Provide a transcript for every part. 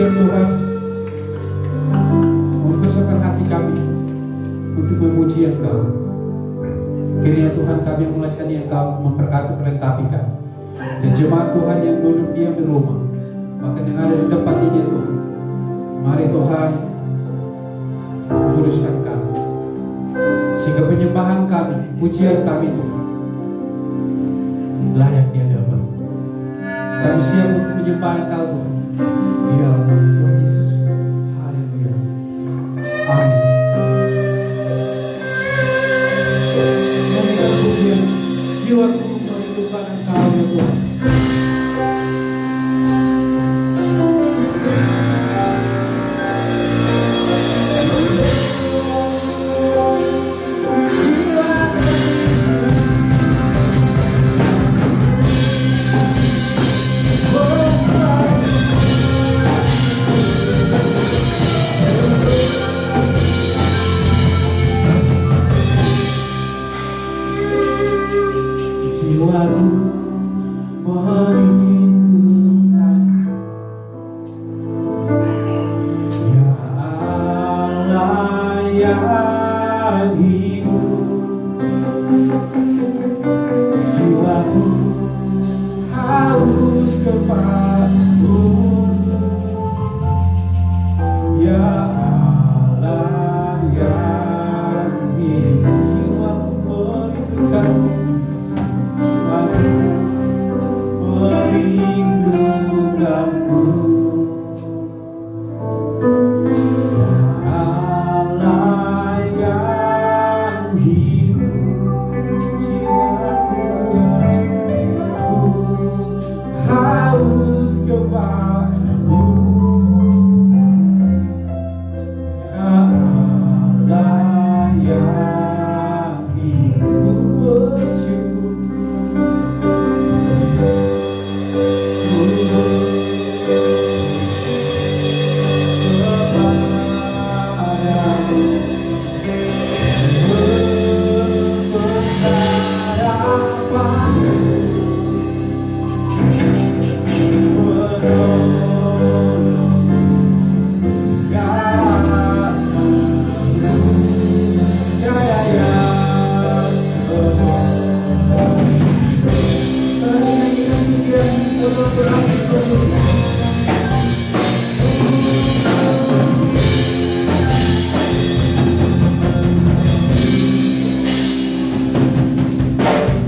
siap Tuhan, membesarkan hati kami untuk memuji Engkau. Kiranya Tuhan kami melayani Engkau, memberkati melengkapi kami. Dan jemaat Tuhan yang duduk diam di rumah, bahkan yang ada di tempat ini Tuhan, mari Tuhan kuduskan kami, sehingga penyembahan kami, pujian kami Tuhan layak di hadapan. Kami siap untuk menyembah Engkau Tuhan, di dalam nama Tuhan Yesus. Haleluya. Amin. Kami pujian jiwaku merindukan Engkau ya Tuhan. jiwaku merindukan. Ya Allah yang hidup, jiwaku haus kepadamu. Ya Allah yang hidup, jiwaku merindukan, jiwaku merindukanmu. Ya Allah yang hidup, jiwaku haus kepadamu. Ya Allah yang hidup, bersyukur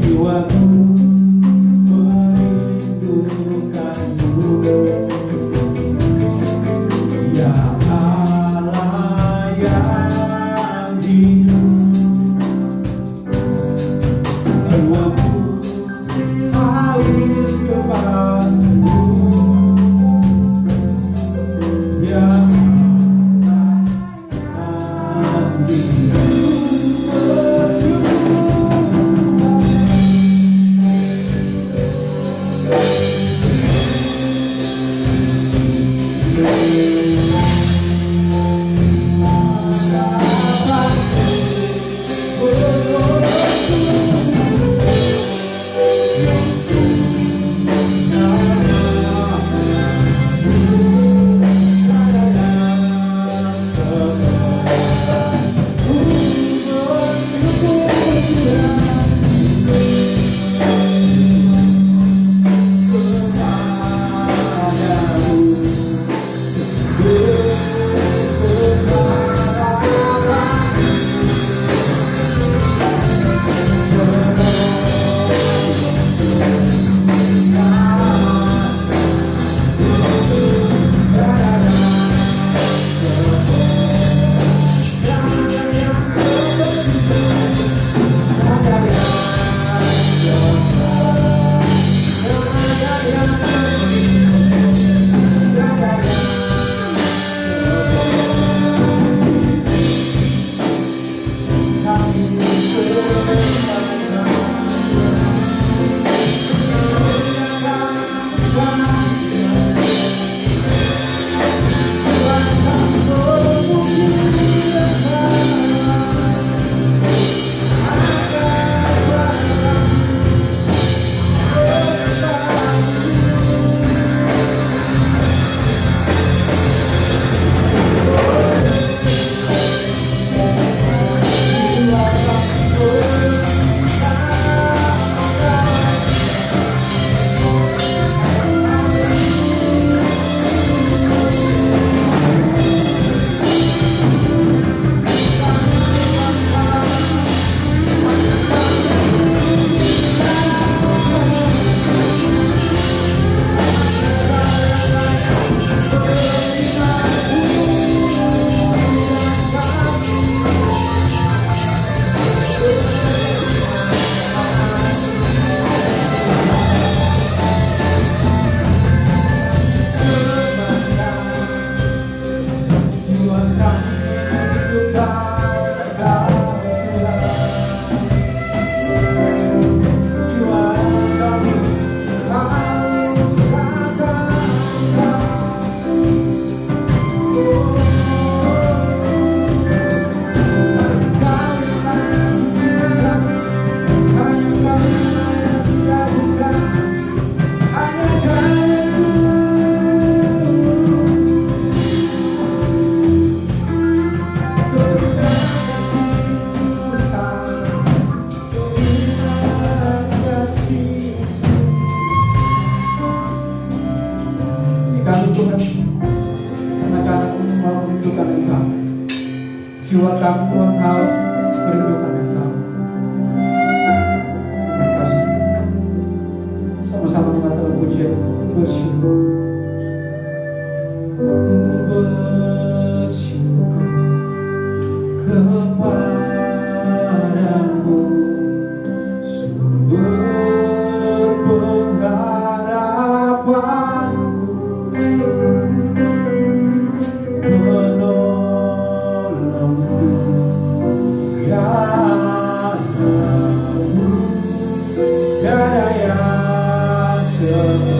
jiwaku merindukanmu. Ya Allah yang hidup, jiwaku haus kepadamu. Ya Allah yang hidup, bersyukur Tuhan, anak-anak mau merindukan Engkau. Jiwa kami Tuhan harus merindukan Engkau. Terima kasih. Sama-sama mengatakan pujian bersyukur. Ku bersyukur kepadamu, sumber pengharapanku, penolongku yang penuh daya setia.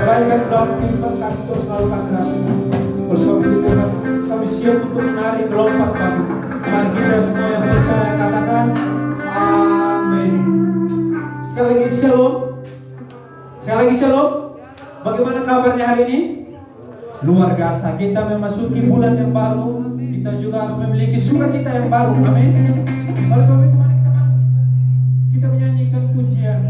Kebaikan dalam kehidupan kami terus selalu kami rasakan. Oleh sebab itu Tuhan, kami siap untuk menari melompat pagi. Mari kita semua yang percaya katakan amin. Sekali lagi shalom. Sekali lagi shalom. Bagaimana kabarnya hari ini? Luar biasa. Kita memasuki bulan yang baru. Kita juga harus memiliki sukacita yang baru. Amin. Oleh sebab itu mari kita menyanyikan pujian.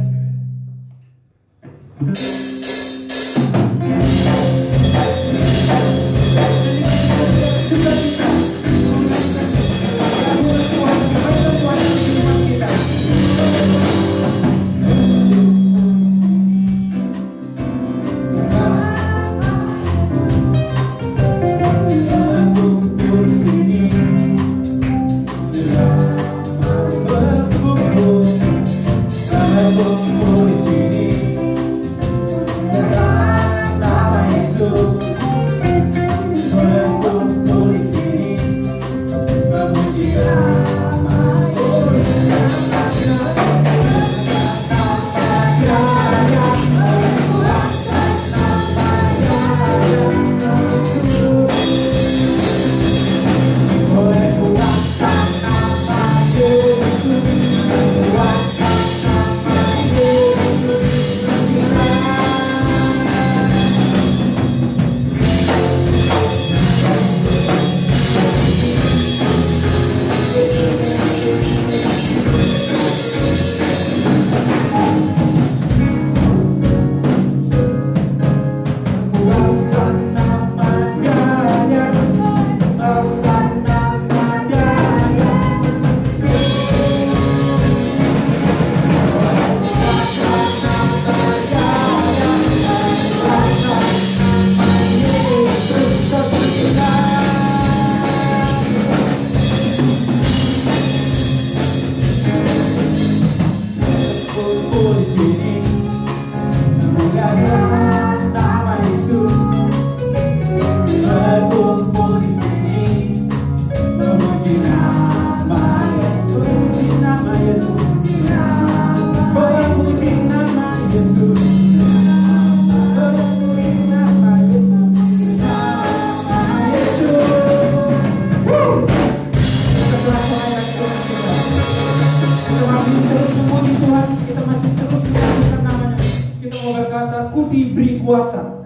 Aku diberi kuasa.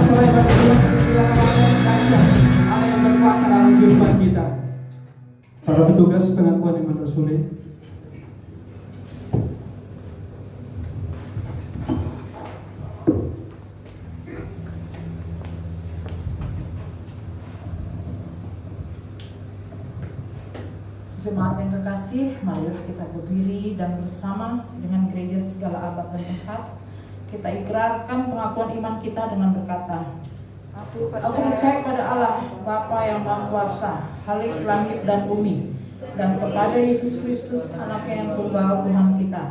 berserai berdoa, silakan Allah yang berkuasa dalam kehidupan kita. Para petugas pengakuan iman Rasulullah. Jemaat yang kekasih, marilah kita berdiri dan bersama dengan gereja segala abad dan tempat kita ikrarkan pengakuan iman kita dengan berkata, Aku percaya pada Allah, Bapa yang Maha Kuasa, Khalik langit dan bumi, dan kepada Yesus Kristus, Anaknya yang tunggal Tuhan kita,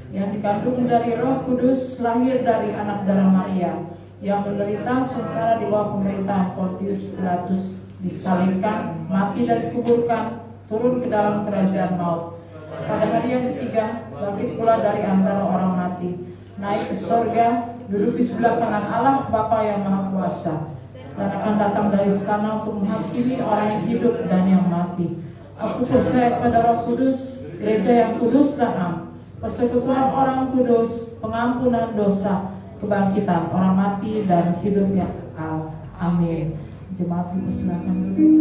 yang dikandung dari Roh Kudus, lahir dari anak darah Maria, yang menderita sengsara di bawah pemerintahan Pontius Pilatus, disalibkan, mati dan dikuburkan, turun ke dalam kerajaan maut. Pada hari yang ketiga, bangkit pula dari antara orang mati, naik ke sorga, duduk di sebelah kanan Allah Bapa yang Maha Kuasa, dan akan datang dari sana untuk menghakimi orang yang hidup dan yang mati. Aku percaya pada Roh Kudus, gereja yang kudus dan am, persekutuan orang kudus, pengampunan dosa, kebangkitan orang mati dan hidup yang kekal. Amin. Jemaat dipersilakan duduk.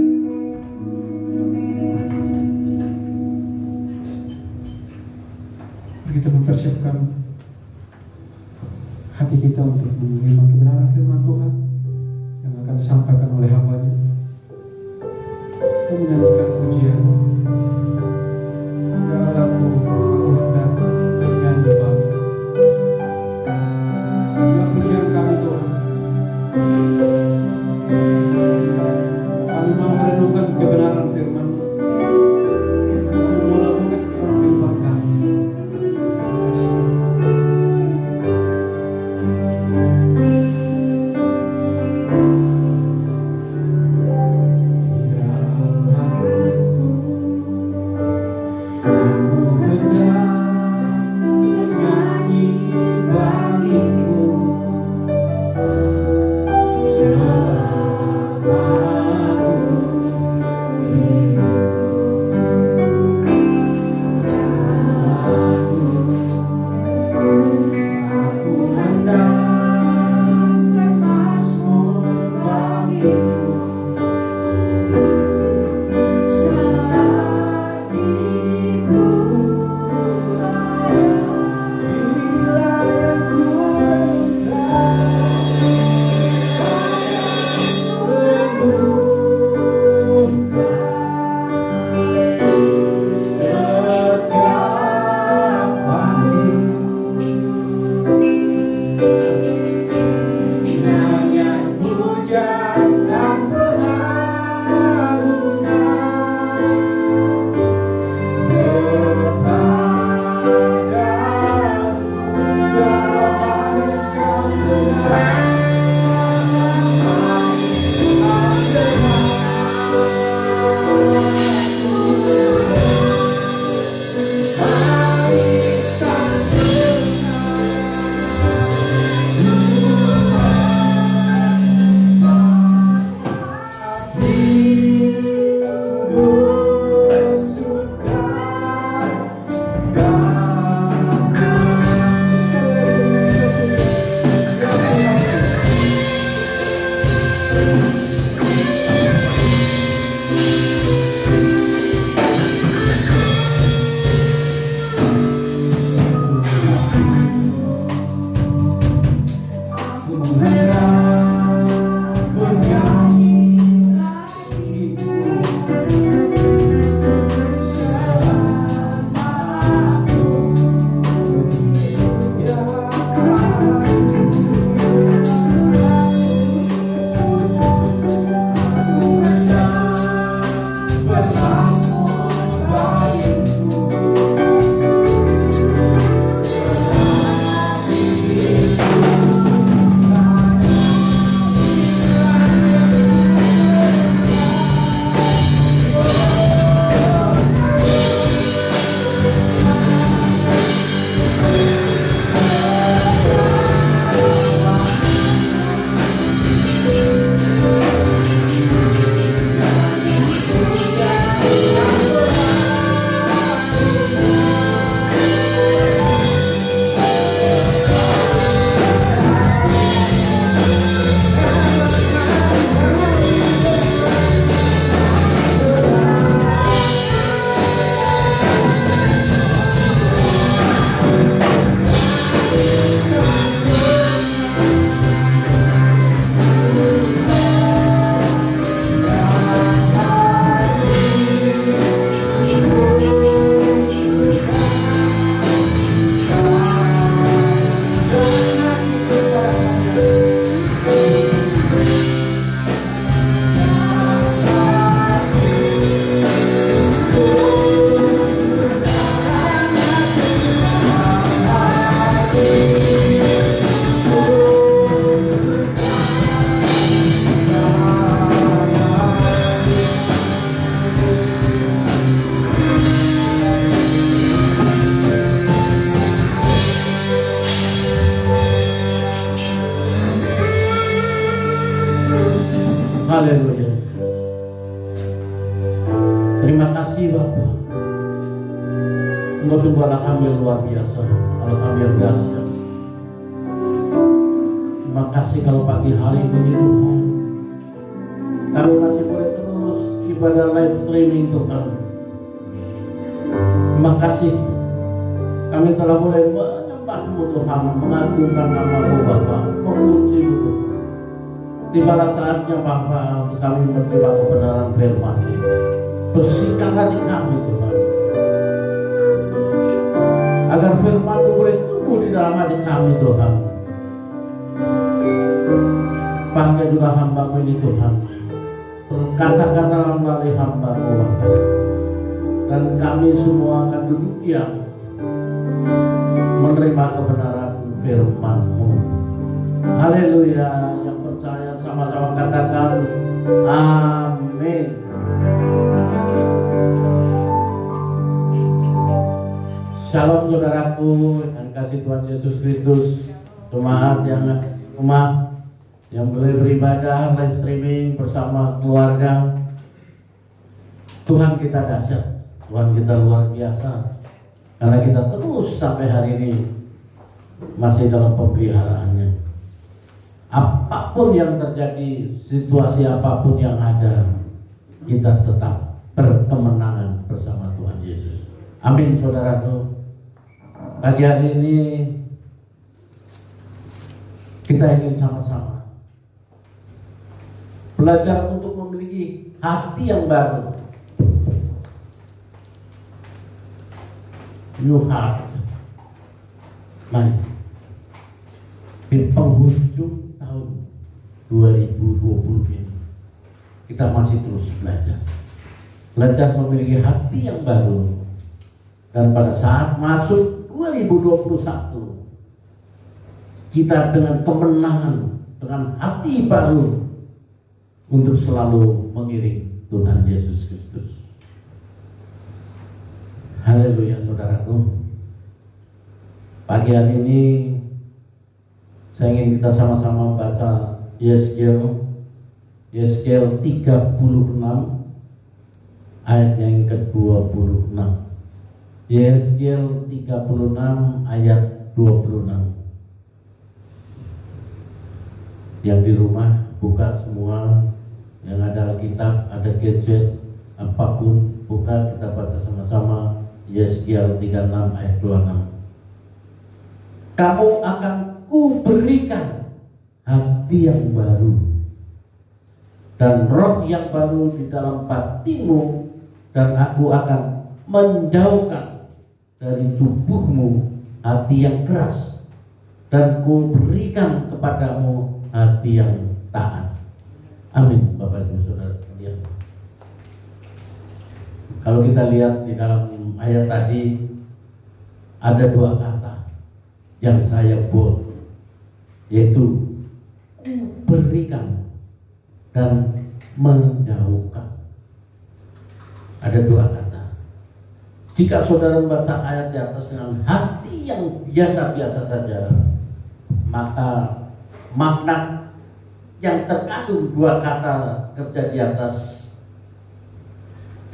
Kita mempersiapkan hati kita untuk menerima kebenaran firman Tuhan yang akan disampaikan oleh hamba-Nya. Kita menyanyikan pujian, Ya Allahku, aku hendak bernyanyi baru. Inilah pujian kami Tuhan. Kami mau merenungkan kebenaran firman. Kami mau lakukan kehidupan kami. Haleluya. Terima kasih Bapak. Engkau sungguh Allah kami yang luar biasa, Allah kami yang dahsyat. Terima kasih kalau pagi hari ini Tuhan, kami masih boleh terus ibadah live streaming Tuhan. Terima kasih kami telah boleh menyembah-Mu Tuhan, mengagungkan nama-Mu Bapa, memuji-Mu Tuhan. Tibalah saatnya Bapa untuk kami menerima kebenaran firman. Bersihkan hati kami Tuhan, agar firman-Mu boleh tumbuh di dalam hati kami Tuhan. Pakai juga hamba-Mu ini Tuhan, kata-kata melalui hamba-Mu Bapa. Dan kami semua akan duduk diam menerima kebenaran firman-Mu. Haleluya. Yang percaya sama-sama katakan amin. Shalom saudaraku, dengan kasih Tuhan Yesus Kristus, jemaat yang boleh beribadah live streaming bersama keluarga. Tuhan kita dahsyat, Tuhan kita luar biasa, karena kita terus sampai hari ini masih dalam pemeliharaannya. Apapun yang terjadi, situasi apapun yang ada, kita tetap berkemenangan bersama Tuhan Yesus. Amin saudaraku. Pagi hari ini kita ingin sama-sama belajar untuk memiliki hati yang baru. New heart. Mari di penghujung tahun 2020 ini kita masih terus belajar memiliki hati yang baru, dan pada saat masuk 2021 kita dengan kemenangan, dengan hati baru untuk selalu mengiring Tuhan Yesus Kristus. Haleluya saudaraku. Pagi hari ini saya ingin kita sama-sama baca Yeskel 36 ayat yang ke-26. Yeskel 36 ayat 26. Yang di rumah buka semua, yang ada Alkitab, ada gadget, apapun buka, kita baca sama-sama Yeskel 36 ayat 26. Kamu akan kuberikan hati yang baru dan roh yang baru di dalam batinmu, dan aku akan menjauhkan dari tubuhmu hati yang keras, dan kuberikan kepadamu hati yang taat. Amin. Bapak Ibu Saudara sekalian, kalau kita lihat di dalam ayat tadi ada dua kata yang saya buat, yaitu kuberikan dan menjauhkan. Ada dua kata. Jika saudara membaca ayat di atas dengan hati yang biasa-biasa saja, maka makna yang terkandung dua kata kerja di atas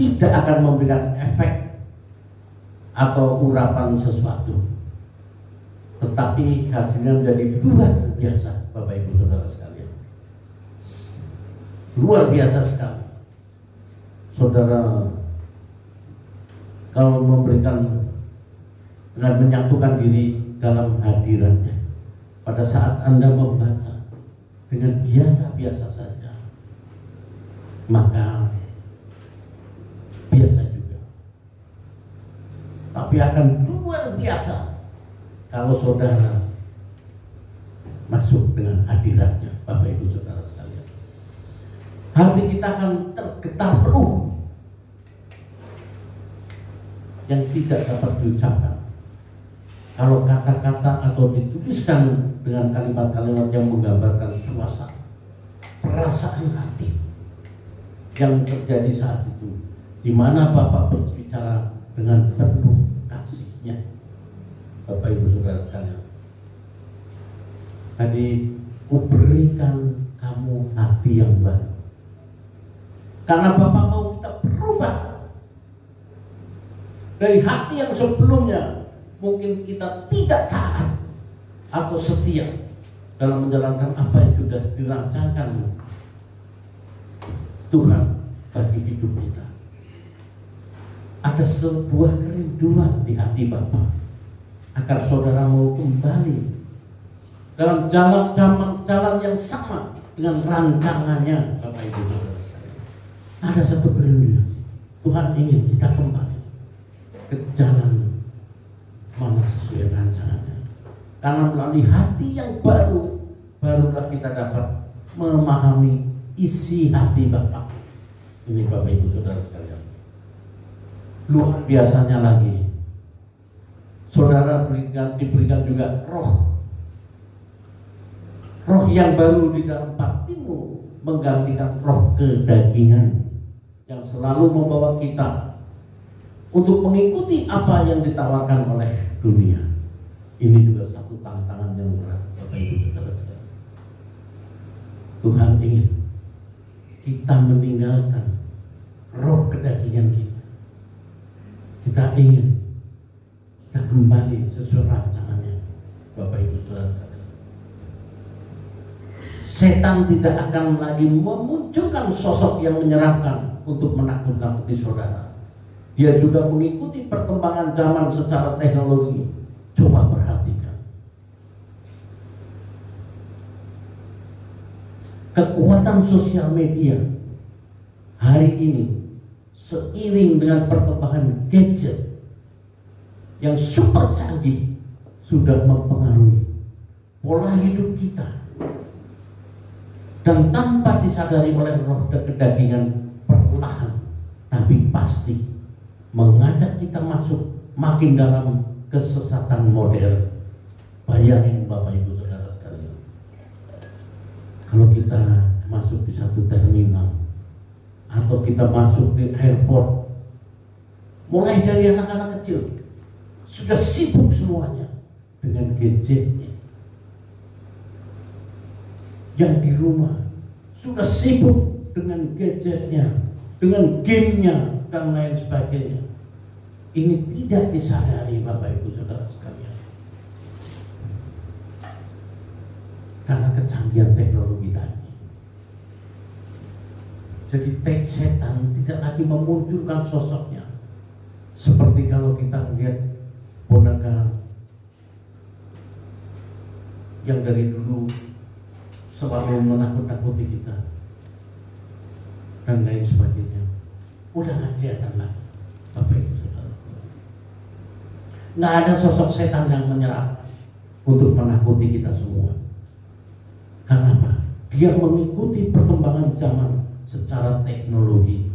tidak akan memberikan efek atau urapan sesuatu, tetapi hasilnya menjadi luar biasa. Bapak Ibu Saudara sekalian, luar biasa sekali. Saudara kalau memberikan dengan menyatukan diri dalam hadiratnya, pada saat Anda membaca dengan biasa-biasa saja, maka biasa juga, tapi akan luar biasa kalau saudara masuk dengan hadiratnya. Bapak Ibu Saudara sekalian, hati kita akan tergetar penuh yang tidak dapat diucapkan. Kalau kata-kata atau dituliskan dengan kalimat-kalimat yang menggambarkan suasana, perasaan hati yang terjadi saat itu, di mana Bapak berbicara dengan penuh kasihnya. Bapak Ibu Saudara sekalian, tadi kuberikan kamu hati yang baru Karena Bapak mau kita berubah dari hati yang sebelumnya mungkin kita tidak taat atau setia dalam menjalankan apa yang sudah dirancangkan Tuhan bagi hidup kita. Ada sebuah kerinduan di hati Bapak agar saudara mau kembali dalam jalan yang sama dengan rancangannya Bapak Ibu Saudara. Ada satu kerinduan, Tuhan ingin kita kembali ke jalan mana sesuai rancangannya. Karena melalui hati yang baru, barulah kita dapat memahami isi hati Bapak. Ini Bapak Ibu Saudara sekalian. Luar biasanya lagi, saudara diberikan juga roh yang baru di dalam batinmu, menggantikan roh kedagingan yang selalu membawa kita untuk mengikuti apa yang ditawarkan oleh dunia. Ini juga satu tantangan yang berat Bapak Ibu Saudara sekalian. Tuhan ingin kita meninggalkan roh kedagingan kita. Kita ingin kita kembali sesuai rancangannya Bapak Ibu Saudara sekalian. Setan tidak akan lagi memunculkan sosok yang menyeramkan untuk menakut-nakuti saudara. Dia juga mengikuti perkembangan zaman secara teknologi. Coba perhatikan. Kekuatan sosial media hari ini seiring dengan perkembangan gadget yang super canggih sudah mempengaruhi pola hidup kita, dan tanpa disadari oleh roh dan kedagingan, perlahan tapi pasti mengajak kita masuk makin dalam kesesatan modern. Bayangin Bapak Ibu Saudara sekalian, kalau kita masuk di satu terminal atau kita masuk di airport, mulai dari anak-anak kecil sudah sibuk semuanya dengan gadgetnya. Yang di rumah sudah sibuk dengan gadgetnya, dengan gamenya dan lain sebagainya. Ini tidak disadari Bapak Ibu Saudara sekalian, karena kecanggihan teknologi tadi. Jadi setan tidak lagi memunculkan sosoknya seperti kalau kita lihat boneka yang dari dulu selalu menakut-nakuti kita dan lain sebagainya. Udah nggak kelihatan lagi Bapak Ibu Saudara. Nggak ada sosok setan yang menyerap untuk menakuti kita semua. Karena apa? Dia mengikuti perkembangan zaman secara teknologi.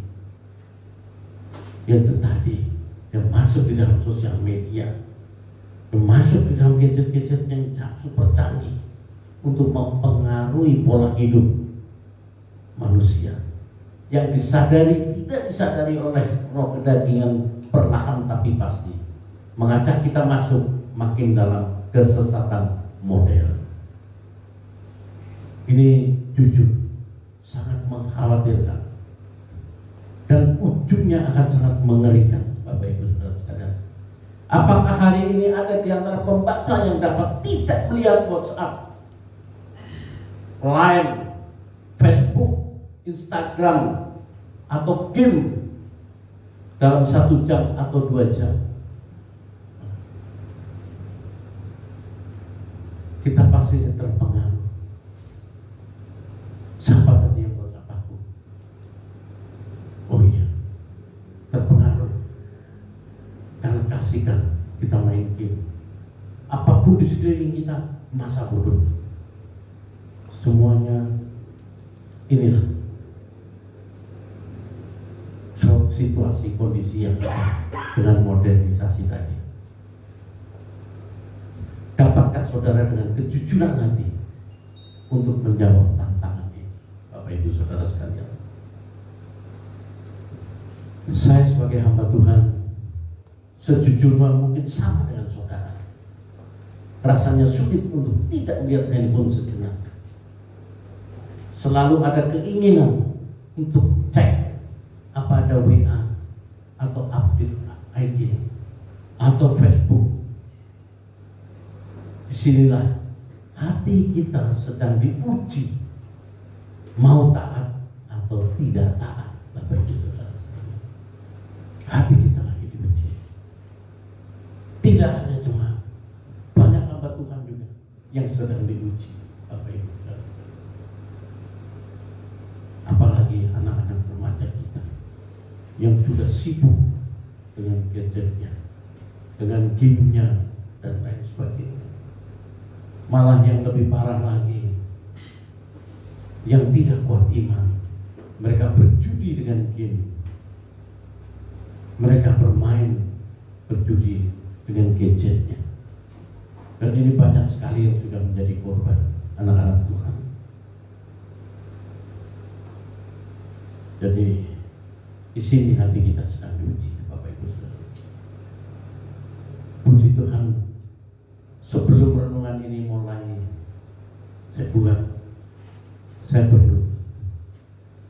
Yaitu tadi, dia masuk di dalam sosial media, dia masuk di dalam gadget-gadget yang super canggih untuk mempengaruhi pola hidup manusia yang tidak disadari oleh roh kedagingan, perlahan tapi pasti mengajak kita masuk makin dalam kesesatan modern. Ini jujur sangat mengkhawatirkan dan ujungnya akan sangat mengerikan Bapak Ibu Saudara sekalian. Apakah hari ini ada di antara pembaca yang dapat tidak melihat WhatsApp, Line, Facebook, Instagram, atau game dalam 1 jam atau 2 jam? Kita pasti terpengaruh. Siapa tadi yang WhatsApp aku? Oh iya, terpengaruh. Karena kasihkan kita main game. Apapun di sekeliling kita, masa bodoh. Semuanya inilah situasi kondisi yang dengan modernisasi tadi. Dapatkah saudara dengan kejujuran hati untuk menjawab tantangan ini, Bapak Ibu Saudara sekalian? Saya sebagai hamba Tuhan sejujurnya mungkin sama dengan saudara. Rasanya sulit untuk tidak melihat handphone sejenak. Selalu ada keinginan untuk cek apa ada WA atau update IG atau Facebook. Disinilah hati kita sedang diuji, mau taat atau tidak taat. Bapak Ibu Saudara sekalian, hati kita lagi diuji. Tidak hanya jemaat, banyak hamba Tuhan juga yang sedang diuji, Bapak Ibu Saudara sekalian. Apalagi anak-anak remaja kita yang sudah sibuk dengan gadgetnya, dengan gamenya dan lain sebagainya. Malah yang lebih parah lagi, yang tidak kuat iman, mereka berjudi dengan game, mereka bermain berjudi dengan gadgetnya. Dan ini banyak sekali yang sudah menjadi korban anak-anak Tuhan. Jadi di sini hati kita sedang diuji, Bapak Ibu Saudara. Puji Tuhan, sebelum renungan ini mulai,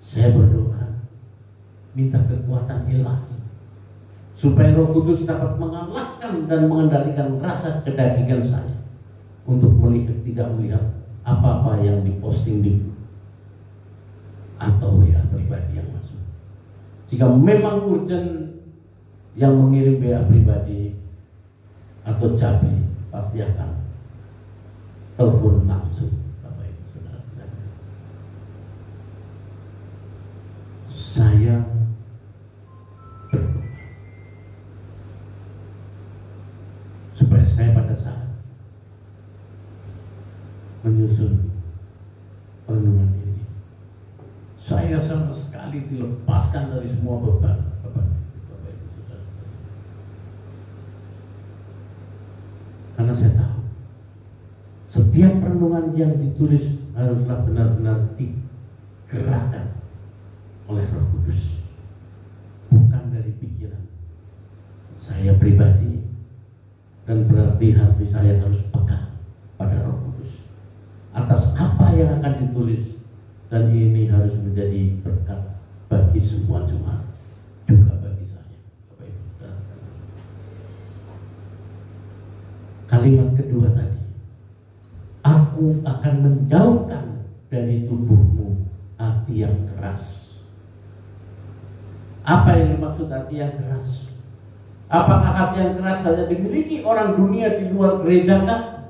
saya berdoa, minta kekuatan ilahi supaya Roh Kudus dapat mengalahkan dan mengendalikan rasa kedagingan saya untuk tidak melihat apa-apa yang diposting di atau WA pribadi yang masuk. Jika memang urgent yang mengirim WA pribadi atau cabai, pasti akan telepon langsung, Bapak Ibu Saudara. Saya berdoa supaya saya pada saat menyusun renungan ini, saya sama sekali dilepaskan dari semua beban, Bapak Ibu Saudara. Karena saya tahu setiap renungan yang ditulis haruslah benar-benar digerakkan oleh Roh Kudus, bukan dari pikiran saya pribadi. Dan berarti hati saya harus peka pada Roh Kudus atas apa yang akan ditulis, dan ini harus menjadi berkat bagi semua jemaat, juga bagi saya, Bapak Ibu. Kalimat kedua tadi, aku akan menjauhkan dari tubuhmu hati yang keras. Apa yang dimaksud hati yang keras? Apakah hati yang keras saja dimiliki orang dunia di luar gereja kah?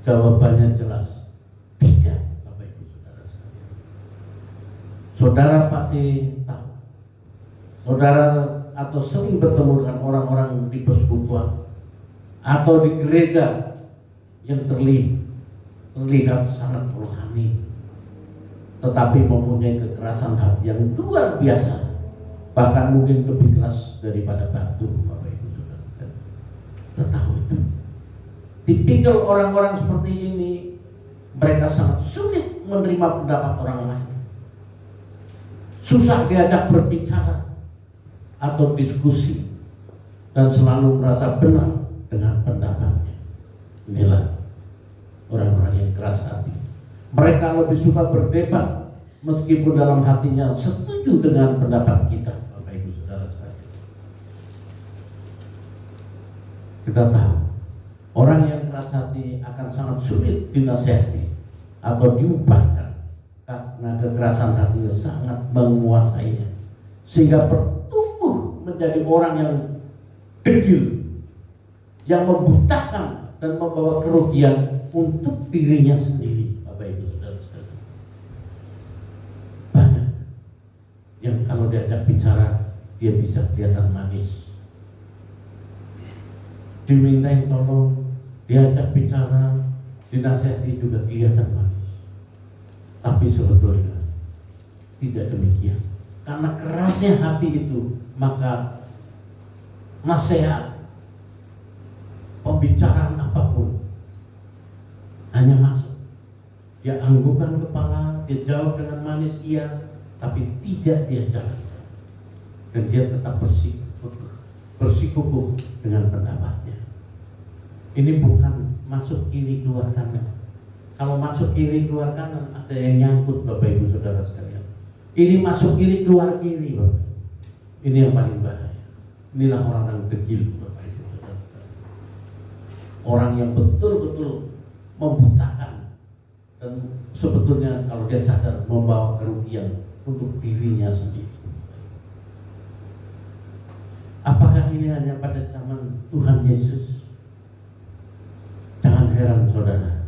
Jawabannya jelas tidak, Bapak Ibu Saudara sekalian. Saudara pasti tahu, saudara atau sering bertemu dengan orang-orang di persekutuan atau di gereja yang terlihat sangat rohani, tetapi mempunyai kekerasan hati yang luar biasa, bahkan mungkin lebih keras daripada batu, Bapak Ibu Saudara. Kita tahu itu. Tipikal orang-orang seperti ini, mereka sangat sulit menerima pendapat orang lain, susah diajak berbicara atau diskusi, dan selalu merasa benar dengan pendapatnya. Inilah orang-orang yang keras hati. Mereka lebih suka berdebat meskipun dalam hatinya setuju dengan pendapat kita, Bapak Ibu Saudara sekalian. Kita tahu orang yang keras hati akan sangat sulit dinasihati atau diubahkan, karena kekerasan hatinya sangat menguasainya, sehingga bertumbuh menjadi orang yang degil, yang membutakan dan membawa kerugian untuk dirinya sendiri, Bapak Ibu Saudara sekalian. Banyak yang kalau diajak bicara, dia bisa kelihatan manis. Dimintain tolong, diajak bicara, dinasihati juga kelihatan manis. Tapi sebetulnya tidak demikian. Karena kerasnya hati itu, maka nasihat, pembicaraan apapun hanya masuk. Dia anggukan kepala, dia jawab dengan manis iya, tapi tidak dia jalankan. Dan dia tetap bersikukuh dengan pendapatnya. Ini bukan masuk kiri keluar kanan. Kalau masuk kiri keluar kanan, ada yang nyangkut, Bapak Ibu Saudara sekalian. Ini masuk kiri, keluar kiri, Bapak. Ini yang paling bahaya. Inilah orang yang degil, Bapak Ibu Saudara. Orang yang betul-betul membutakan dan sebetulnya kalau dia sadar membawa kerugian untuk dirinya sendiri. Apakah ini hanya pada zaman Tuhan Yesus? Jangan heran saudara,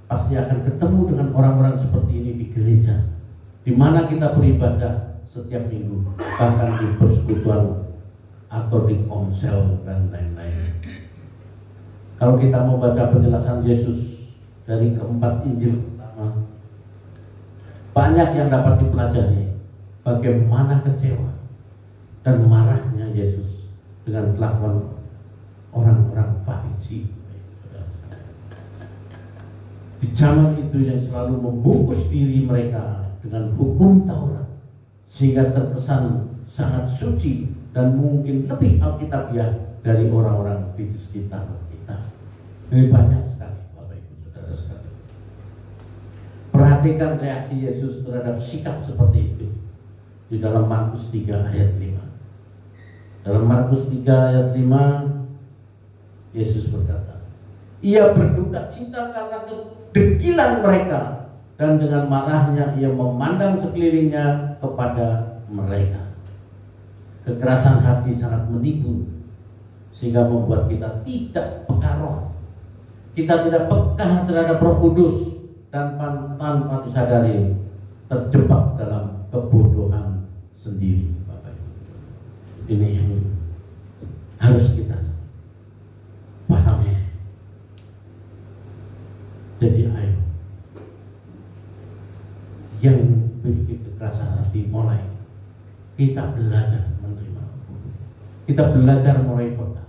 pasti akan ketemu dengan orang-orang seperti ini di gereja, di mana kita beribadah setiap minggu, bahkan di persekutuan atau di komsel dan lain-lain. Kalau kita membaca penjelasan Yesus dari keempat Injil pertama, banyak yang dapat dipelajari bagaimana kecewa dan marahnya Yesus dengan kelakuan orang-orang Farisi. Di zaman itu yang selalu membungkus diri mereka dengan hukum Taurat, sehingga terkesan sangat suci dan mungkin lebih alkitabiah dari orang-orang di sekitar kita. Ini banyak sekali Bapak Ibu Saudara sekalian. Perhatikan reaksi Yesus terhadap sikap seperti itu di dalam Markus 3 ayat 5. Dalam Markus 3 ayat 5, Yesus berkata, ia berduka cita karena kedegilan mereka, dan dengan marahnya ia memandang sekelilingnya kepada mereka. Kekerasan hati sangat menipu, sehingga membuat kita tidak peka roh. Kita tidak peka terhadap Roh Kudus, dan tanpa disadari terjebak dalam kebodohan sendiri. Bapak Ibu, ini yang harus kita pahami. Jadi ayo, yang memiliki kekerasan hati, mulai kita belajar menerima, kita belajar mulai peka,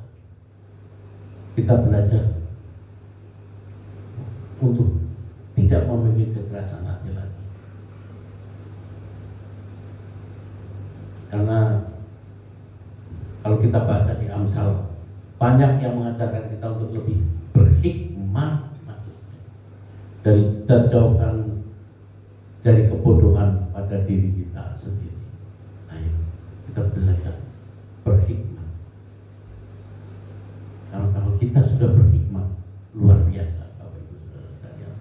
kita belajar untuk tidak memiliki kekerasan hati lagi. Karena kalau kita baca di Amsal, banyak yang mengajarkan kita untuk lebih berhikmah, dan jauhkan dari kebodohan pada diri kita sendiri. Ayo kita belajar berhikmat. Kalau kita sudah berhikmat, luar biasa Bapak Ibu Saudara sekalian.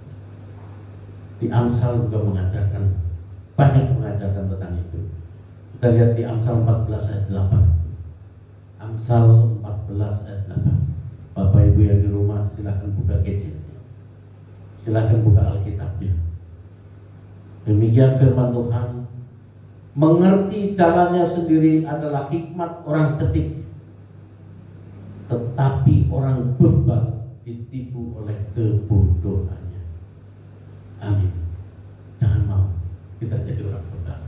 Di Amsal juga mengajarkan, banyak mengajarkan tentang itu. Kita lihat di Amsal 14 ayat 8. Amsal 14 ayat 8. Bapak Ibu yang di rumah silahkan buka gadget, silahkan buka Alkitabnya. Demikian firman Tuhan, mengerti caranya sendiri adalah hikmat orang cerdik, tetapi orang bebal ditipu oleh kebodohannya. Amin. Jangan mau kita jadi orang bebal.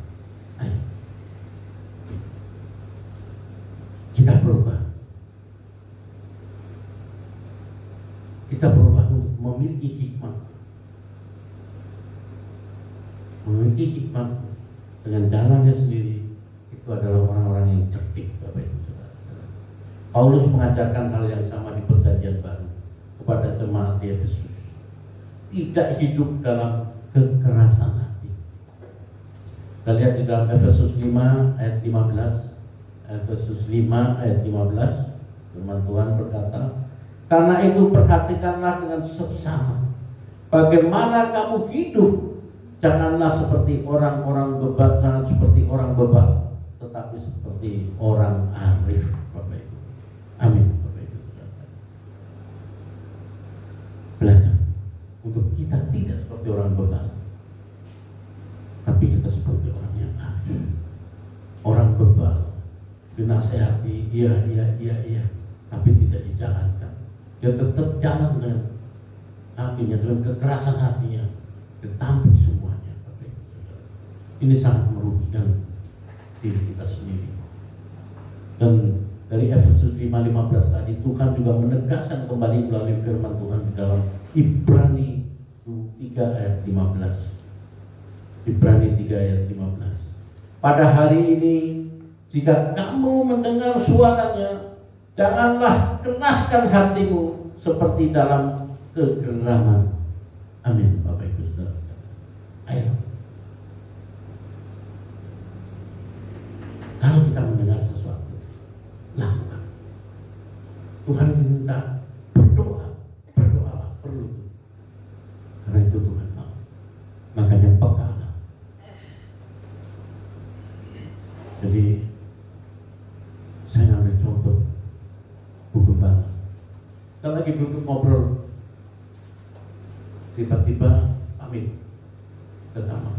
Ayo kita berubah. Kita berubah untuk memiliki hikmat. Memiliki hikmat dengan jalannya sendiri, itu adalah orang-orang yang cerdik, Bapak Ibu Saudara. Paulus mengajarkan hal yang sama di Perjanjian Baru kepada jemaat di Efesus. Tidak hidup dalam kekerasan hati. Kita lihat di dalam Efesus 5 ayat 15. Efesus 5 ayat 15, firman Tuhan berkata, karena itu perhatikanlah dengan seksama bagaimana kamu hidup. Janganlah seperti orang-orang bebal, jangan seperti orang bebal, tetapi seperti orang arif, Bapak Ibu. Amin, Bapak Ibu. Belajar untuk kita tidak seperti orang bebal, tapi kita seperti orang yang arif. Orang bebal dinasehati, iya, tapi tidak dijalankan. Dia tetap jalan dengan hatinya, dengan kekerasan hatinya, ditampik semuanya. Ini sangat merugikan diri kita sendiri. Dan dari Efesus 5:15 tadi, Tuhan juga menegaskan kembali melalui firman Tuhan di dalam Ibrani 3 ayat 15. Ibrani 3 ayat 15. Pada hari ini, jika kamu mendengar suaranya, janganlah keraskan hatimu seperti dalam kegeraman. Amin, Bapak Ibu Saudara. Ayo Tuhan minta berdoa, berdoalah perlu. Karena itu Tuhan mau. Makanya pekalah. Jadi saya ambil contoh Bu Gembala. Kita lagi duduk ngobrol, tiba-tiba pamit ke kamar.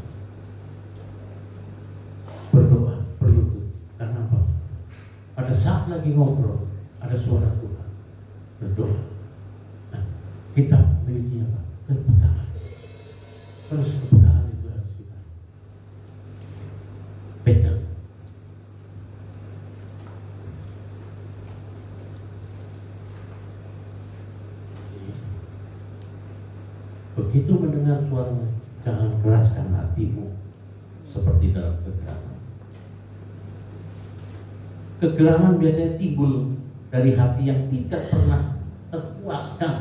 Berdoa, berlutut. Karena apa? Pada saat lagi ngobrol, ada suara Tuhan. Berdoa. Nah, kita memiliki apa? Kepekaan. Terus kepekaan itu harus kita pegang. Begitu mendengar suaranya, jangan keraskan hatimu seperti dalam kegelapan. Kegelapan biasanya timbul dari hati yang tidak pernah terpuaskan,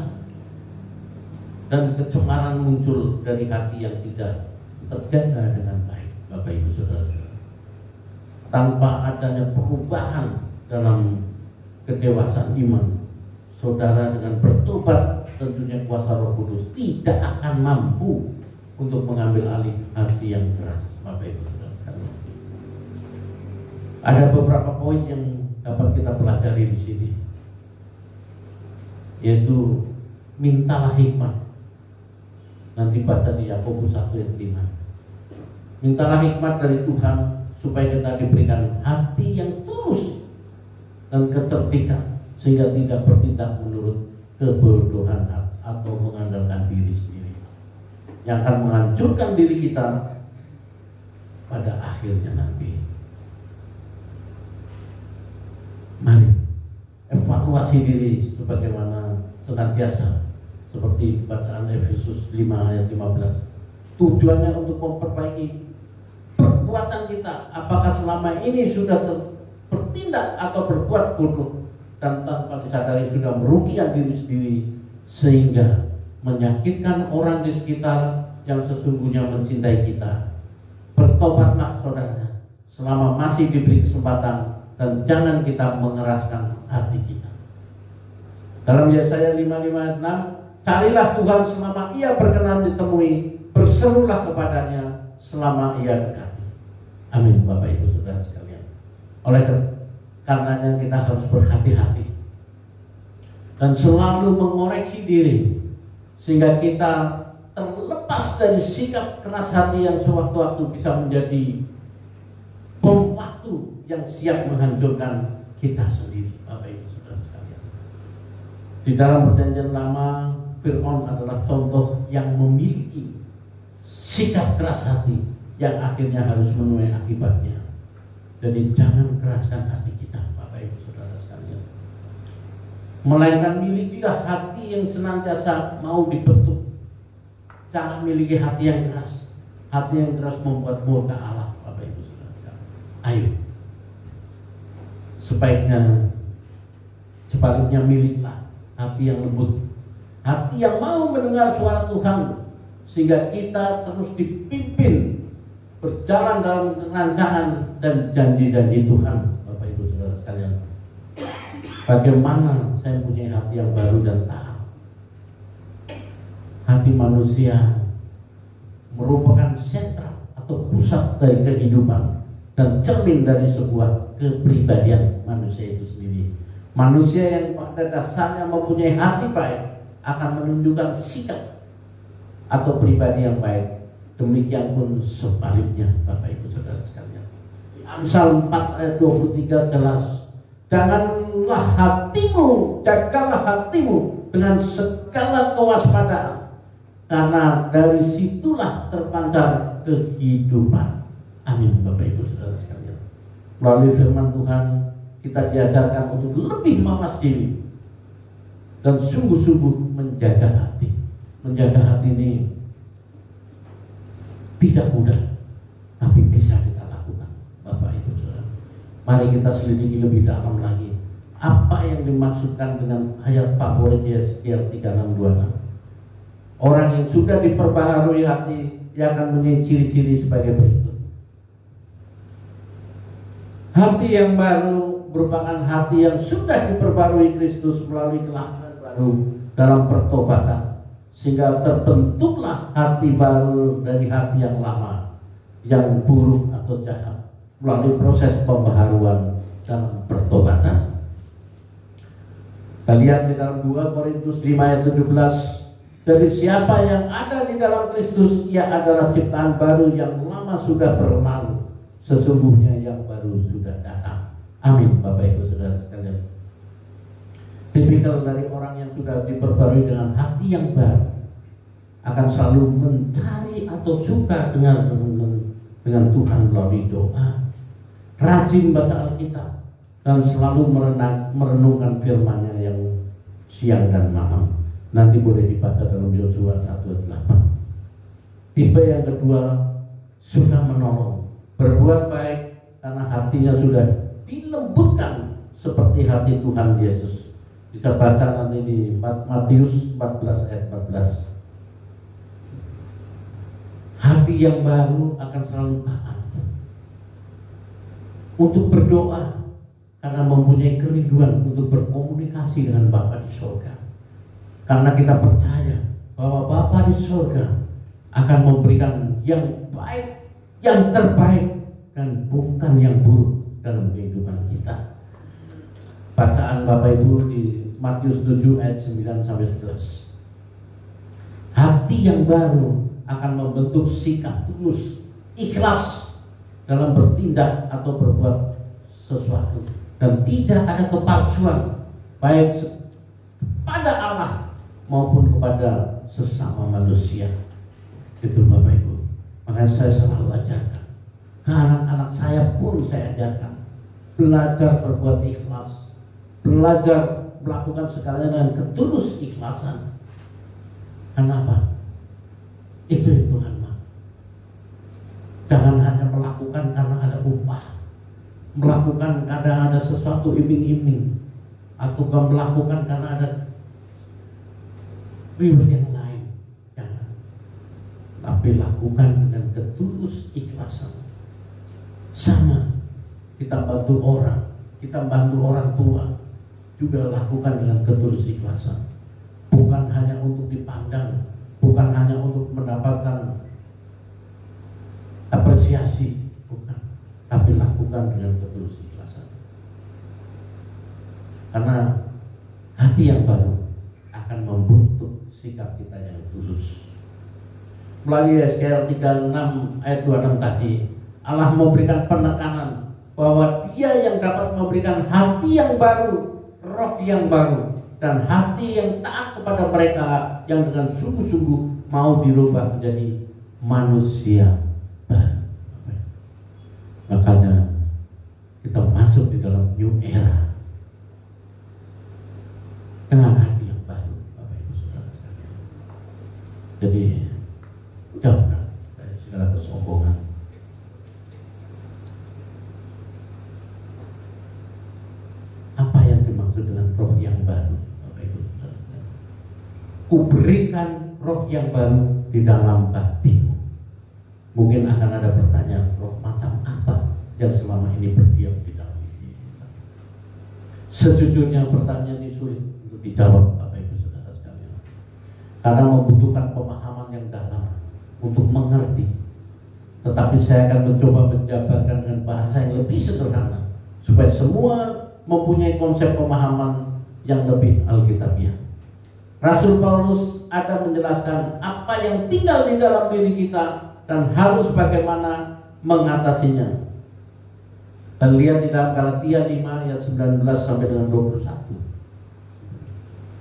dan kecemaran muncul dari hati yang tidak terjaga dengan baik. Bapak Ibu Saudara, tanpa adanya perubahan dalam kedewasaan iman, saudara dengan bertobat tentunya kuasa Roh Kudus tidak akan mampu untuk mengambil alih hati yang keras. Bapak Ibu Saudara sekalian, ada beberapa poin yang dapat kita pelajari di sini, yaitu mintalah hikmat. Nanti baca di Yakobus 1 ayat 5. Mintalah hikmat dari Tuhan supaya kita diberikan hati yang tulus dan kecerdikan, sehingga tidak bertindak menurut kebodohan atau mengandalkan diri sendiri yang akan menghancurkan diri kita pada akhirnya nanti. Mari evaluasi diri sebagaimana senantiasa, seperti bacaan Efesus 5 ayat 15. Tujuannya untuk memperbaiki perbuatan kita. Apakah selama ini sudah bertindak atau berbuat bodoh dan tanpa disadari sudah merugikan diri sendiri sehingga menyakitkan orang di sekitar yang sesungguhnya mencintai kita. Bertobatlah saudara selama masih diberi kesempatan, dan jangan kita mengeraskan hati kita. Dalam Yesaya 55 ayat 6, carilah Tuhan selama ia berkenan ditemui, berserulah kepadanya selama ia dekati. Amin. Bapak Ibu Saudara sekalian, oleh karenanya kita harus berhati-hati dan selalu mengoreksi diri, sehingga kita terlepas dari sikap keras hati yang sewaktu-waktu bisa menjadi bom waktu yang siap menghancurkan kita sendiri. Bapak Ibu Saudara sekalian, di dalam Perjanjian Lama, Fir'aun adalah contoh yang memiliki sikap keras hati yang akhirnya harus menuai akibatnya. Jadi jangan keraskan hati kita, Bapak Ibu Saudara sekalian, melainkan milikilah hati yang senantiasa mau dibentuk. Jangan miliki hati yang keras. Hati yang keras membuat murka Allah. Bapak Ibu Saudara sekalian, ayo, sebaliknya miliklah hati yang lembut, hati yang mau mendengar suara Tuhan, sehingga kita terus dipimpin berjalan dalam rancangan dan janji-janji Tuhan. Bapak Ibu Saudara sekalian, bagaimana saya punya hati yang baru dan taat? Hati manusia merupakan sentra atau pusat dari kehidupan dan cermin dari sebuah kepribadian manusia itu sendiri. Manusia yang pada dasarnya mempunyai hati baik akan menunjukkan sikap atau pribadi yang baik. Demikian pun sebaliknya, Bapak Ibu Saudara sekalian. Amsal 4 ayat 23 jelas, janganlah hatimu, jagalah hatimu dengan segala kewaspadaan, karena dari situlah terpancar kehidupan. Amin. Bapak Ibu Saudara sekalian, melalui firman Tuhan kita diajarkan untuk lebih mawas diri dan sungguh-sungguh menjaga hati. Menjaga hati ini tidak mudah, tapi bisa kita lakukan, Bapak Ibu Saudara. Mari kita selidiki lebih dalam lagi apa yang dimaksudkan dengan ayat favorit Yesaya 36:26. Orang yang sudah diperbaharui hati, ia akan mempunyai ciri-ciri sebagai berikut. Hati yang baru merupakan hati yang sudah diperbarui Kristus melalui kelahiran baru dalam pertobatan, sehingga terbentuklah hati baru dari hati yang lama, yang buruk atau jahat, melalui proses pembaharuan dalam pertobatan. Kita lihat di dalam 2 Korintus 5 ayat 17. Jadi siapa yang ada di dalam Kristus, ia adalah ciptaan baru, yang lama sudah berlalu, sesungguhnya yang baru sudah datang. Amin, Bapak Ibu Saudara sekalian. Tipikal dari orang yang sudah diperbarui dengan hati yang baru akan selalu mencari atau suka dengan Tuhan melalui doa, rajin baca Alkitab, dan selalu merenungkan firman-Nya yang siang dan malam. Nanti boleh dibaca dalam Yosua 1:8. Tipe yang kedua, suka menolong, berbuat baik karena hatinya sudah dilembutkan seperti hati Tuhan Yesus. Bisa baca nanti di Matius 14 ayat 14. Hati yang baru akan selalu taat untuk berdoa karena mempunyai kerinduan untuk berkomunikasi dengan Bapa di surga. Karena kita percaya bahwa Bapa di surga akan memberikan yang baik, yang terbaik, dan bukan yang buruk dalam kehidupan kita. Bacaan Bapak Ibu di Matius 7 ayat 9 sampai 11. Hati yang baru akan membentuk sikap tulus, ikhlas dalam bertindak atau berbuat sesuatu, dan tidak ada kepalsuan baik kepada Allah maupun kepada sesama manusia. Itu Bapak Ibu. Makanya saya selalu ajarkan ke anak-anak saya pun, saya ajarkan belajar berbuat ikhlas, belajar melakukan segalanya dengan ketulus ikhlasan. Kenapa? Itu yang Tuhan mau. Jangan hanya melakukan karena ada upah, melakukan karena ada sesuatu iming-iming, atau melakukan karena ada reward yang lain. Jangan. Tapi lakukan dengan ketulus ikhlasan. Sama kita bantu orang, kita bantu orang tua, juga lakukan dengan ketulus ikhlasan. Bukan hanya untuk dipandang, bukan hanya untuk mendapatkan apresiasi, bukan, tapi lakukan dengan ketulus ikhlasan. Karena hati yang baru akan membentuk sikap kita yang tulus. Melalui Yeskiel 36 ayat 26 tadi, Allah memberikan penekanan bahwa Dia yang dapat memberikan hati yang baru, roh yang baru, dan hati yang taat kepada mereka yang dengan sungguh-sungguh mau dirubah menjadi manusia baru. Makanya kita masuk di dalam new era dengan hati yang baru, Bapak Ibu Saudara sekalian. Jadi jauhkan dari segala kesombongan. Apa yang dimaksud dengan roh yang baru, Bapak Ibu Saudara sekalian? Kuberikan roh yang baru di dalam hatimu. Mungkin akan ada pertanyaan, roh macam apa yang selama ini berdiam di dalam diri kita? Sejujurnya pertanyaan ini sulit untuk dijawab, Bapak Ibu Saudara sekalian, karena membutuhkan pemahaman yang dalam untuk mengerti. Tetapi saya akan mencoba menjabarkan dengan bahasa yang lebih sederhana supaya semua mempunyai konsep pemahaman yang lebih alkitabiah. Rasul Paulus ada menjelaskan apa yang tinggal di dalam diri kita dan harus bagaimana mengatasinya. Kita lihat di dalam Galatia 5 ayat 19 sampai dengan 21.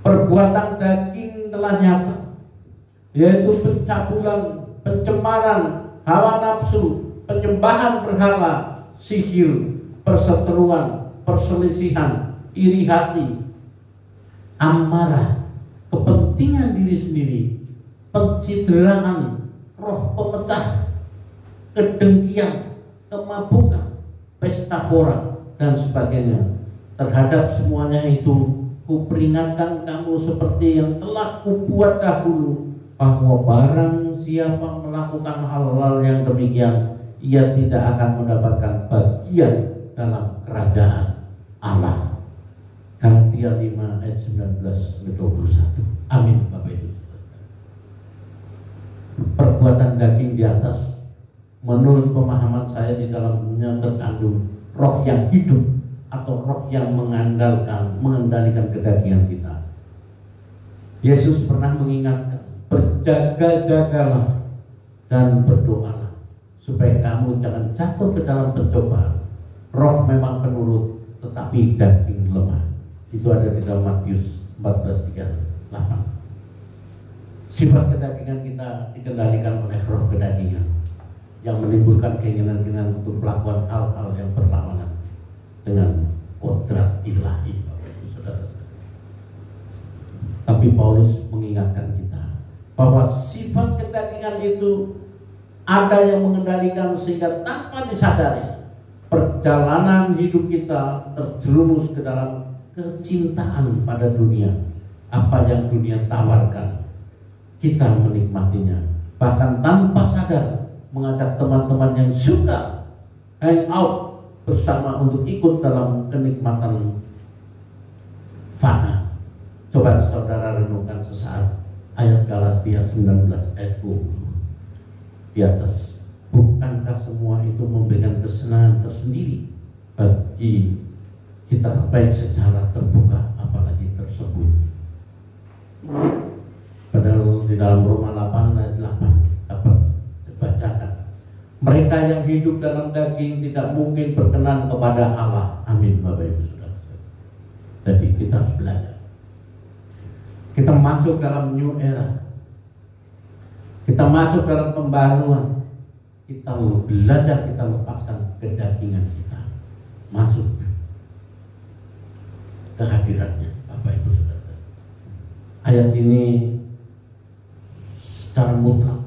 Perbuatan daging telah nyata, yaitu pencabulan, pencemaran, hawa nafsu, penyembahan berhala, sihir, perseteruan, perselisihan, iri hati, amarah, kepentingan diri sendiri, pencitraan, roh pemecah, kedengkian, kemabukan, pesta pora, dan sebagainya. Terhadap semuanya itu kuperingatkan kamu seperti yang telah kubuat dahulu, bahwa barang siapa melakukan hal-hal yang demikian, ia tidak akan mendapatkan bagian dalam kerajaan Allah. Galatia 5 ayat 19 ke 21. Amin Bapak Ibu. Perbuatan daging di atas, menurut pemahaman saya di dalamnya terkandung roh yang hidup atau roh yang mengendalikan kedagingan kita. Yesus pernah mengingatkan, berjaga-jagalah dan berdoalah supaya kamu jangan jatuh ke dalam pencobaan. Roh memang penurut, tetapi daging lemah. Itu ada di dalam Matius 14:38. Sifat kedagingan kita dikendalikan oleh roh kedagingan yang menimbulkan keinginan-keinginan untuk melakukan hal-hal yang berlawanan dengan kodrat ilahi. Tapi Paulus mengingatkan kita bahwa sifat kedagingan itu ada yang mengendalikan sehingga tanpa disadari perjalanan hidup kita terjerumus ke dalam kecintaan pada dunia. Apa yang dunia tawarkan, kita menikmatinya, bahkan tanpa sadar mengajak teman-teman yang suka hang out bersama untuk ikut dalam kenikmatan fana. Coba saudara renungkan sesaat ayat Galatia 19 ayat 20 di atas. Bukankah semua itu memberikan kesenangan tersendiri bagi kita, baik secara terbuka apalagi tersembunyi? Padahal di dalam Roma 8 ayat 8 dapat dibacakan, mereka yang hidup dalam daging tidak mungkin berkenan kepada Allah. Amin Bapak Ibu Saudara. Jadi kita harus belajar. Kita masuk dalam new era. Kita masuk dalam pembaruan. Kita belajar, kita lepaskan kedagingan kita, masuk kehadirannya Bapak Ibu Saudara. Ayat ini secara mutlak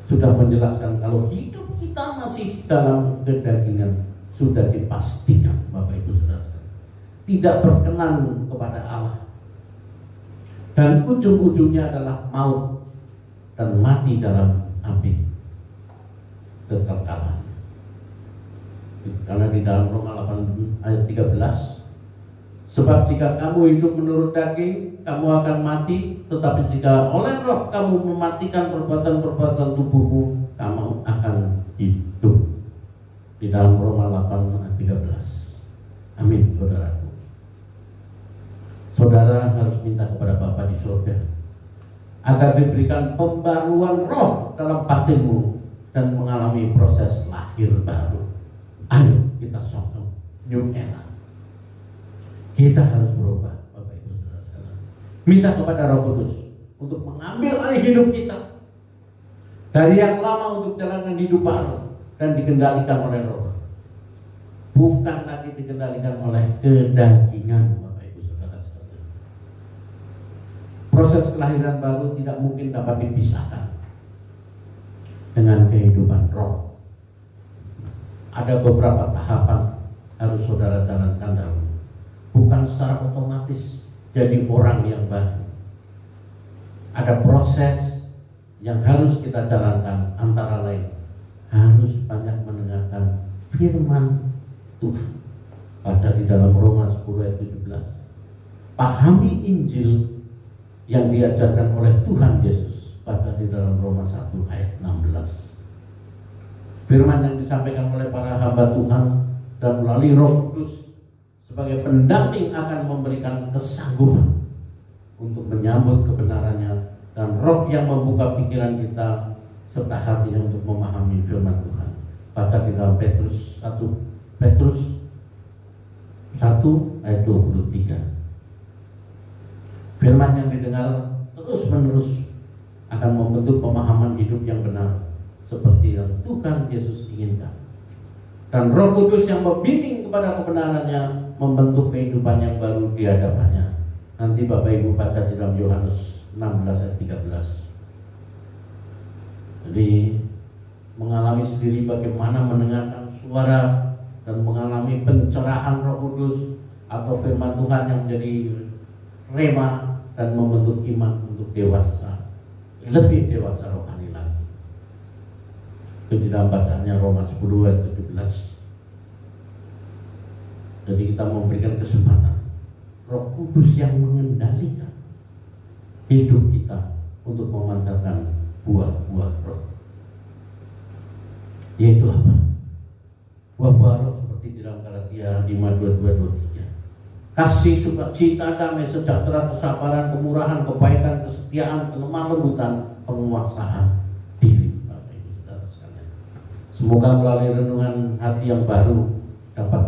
sudah menjelaskan kalau hidup kita masih dalam kedagingan, sudah dipastikan Bapak Ibu Saudara tidak berkenan kepada Allah, dan ujung-ujungnya adalah maut dan mati dalam api kekekalan. Karena di dalam Roma 8 ayat 13, sebab jika kamu hidup menurut daging, kamu akan mati, tetapi jika oleh roh kamu mematikan perbuatan-perbuatan tubuhmu, kamu akan hidup. Di dalam Roma 8 ayat 13. Amin saudaraku. Saudara harus minta kepada Bapa di surga agar diberikan pembaruan roh dalam batinmu dan mengalami proses lahir baru. Ayo kita sokong new era. Kita harus berubah Bapak Ibu Saudara. Minta kepada Roh Kudus untuk mengambil alih hidup kita dari yang lama untuk jalankan hidup baru dan dikendalikan oleh Roh, bukan lagi dikendalikan oleh kedagingan. Proses kelahiran baru tidak mungkin dapat dipisahkan dengan kehidupan roh. Ada beberapa tahapan harus saudara jalankan dahulu. Bukan secara otomatis jadi orang yang baru. Ada proses yang harus kita jalankan, antara lain harus banyak mendengarkan firman Tuhan. Baca di dalam Roma 10 ayat 17. Pahami Injil yang diajarkan oleh Tuhan Yesus. Baca di dalam Roma 1 ayat 16. Firman yang disampaikan oleh para hamba Tuhan dan melalui Roh Kudus sebagai pendamping akan memberikan kesanggupan untuk menyambut kebenarannya, dan Roh yang membuka pikiran kita serta hatinya untuk memahami firman Tuhan. Baca di dalam Petrus 1 ayat 23. Firman yang didengar terus-menerus akan membentuk pemahaman hidup yang benar seperti yang Tuhan Yesus inginkan. Dan Roh Kudus yang membimbing kepada kebenarannya membentuk kehidupan yang baru di hadapannya. Nanti Bapak Ibu baca di dalam Yohanes 16 ayat 13. Jadi mengalami sendiri bagaimana mendengarkan suara dan mengalami pencerahan Roh Kudus atau firman Tuhan yang menjadi rema dan membentuk iman untuk dewasa, lebih dewasa rohani lagi. Itu di dalam bacaannya Roma 10 ayat 17. Jadi kita memberikan kesempatan Roh Kudus yang mengendalikan hidup kita untuk memancarkan buah-buah roh. Yaitu apa? Buah-buah roh seperti di dalam Galatia 5:22-23. Kasih, sukacita, damai, sejahtera, kesabaran, kemurahan, kebaikan, kesetiaan, kelemah lembutan, penguasaan diri. Bapak Ibu Saudara sekalian, semoga melalui renungan hati yang baru dapat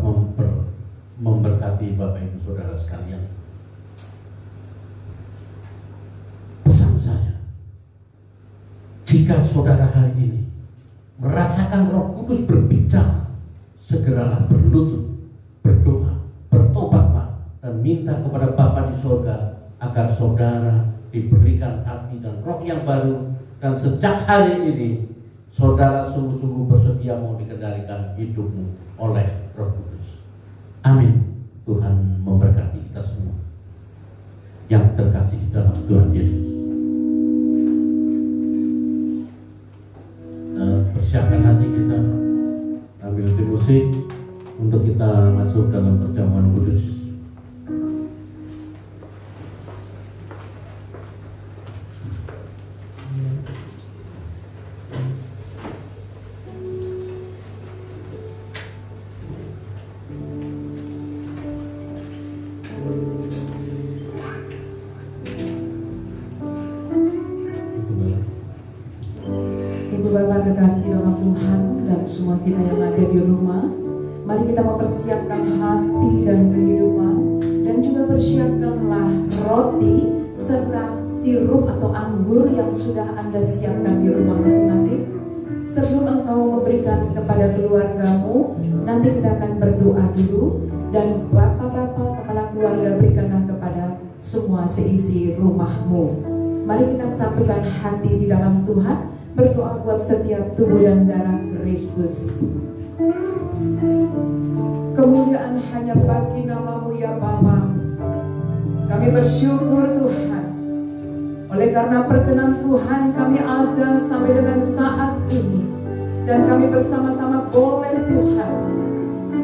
memberkati Bapak Ibu Saudara sekalian. Pesan saya, jika saudara hari ini merasakan Roh Kudus berbicara, segeralah berlutut, berdoa, bertobatlah, dan minta kepada Bapa di surga agar saudara diberikan hati dan roh yang baru, dan sejak hari ini saudara sungguh-sungguh bersedia mau dikendalikan hidupmu oleh Roh Kudus. Amin. Tuhan memberkati kita semua yang terkasih di dalam Tuhan Yesus. Persiapkan hati kita, ambil tim musik untuk kita masuk dalam perjamuan kudus. Bapak kekasih dalam Tuhan dan semua kita yang ada di rumah, mari kita mempersiapkan hati dan kehidupan, dan juga persiapkanlah roti serta sirup atau anggur yang sudah Anda siapkan di rumah masing-masing. Sebelum engkau memberikan kepada keluargamu, nanti kita akan berdoa dulu, dan bapak-bapak kepala keluarga berikanlah kepada semua seisi rumahmu. Mari kita satukan hati di dalam Tuhan, berdoa buat setiap tubuh dan darah Kristus. Kemuliaan hanya bagi nama-Mu ya Bapa. Kami bersyukur Tuhan, oleh karena perkenan Tuhan kami ada sampai dengan saat ini, dan kami bersama-sama boleh Tuhan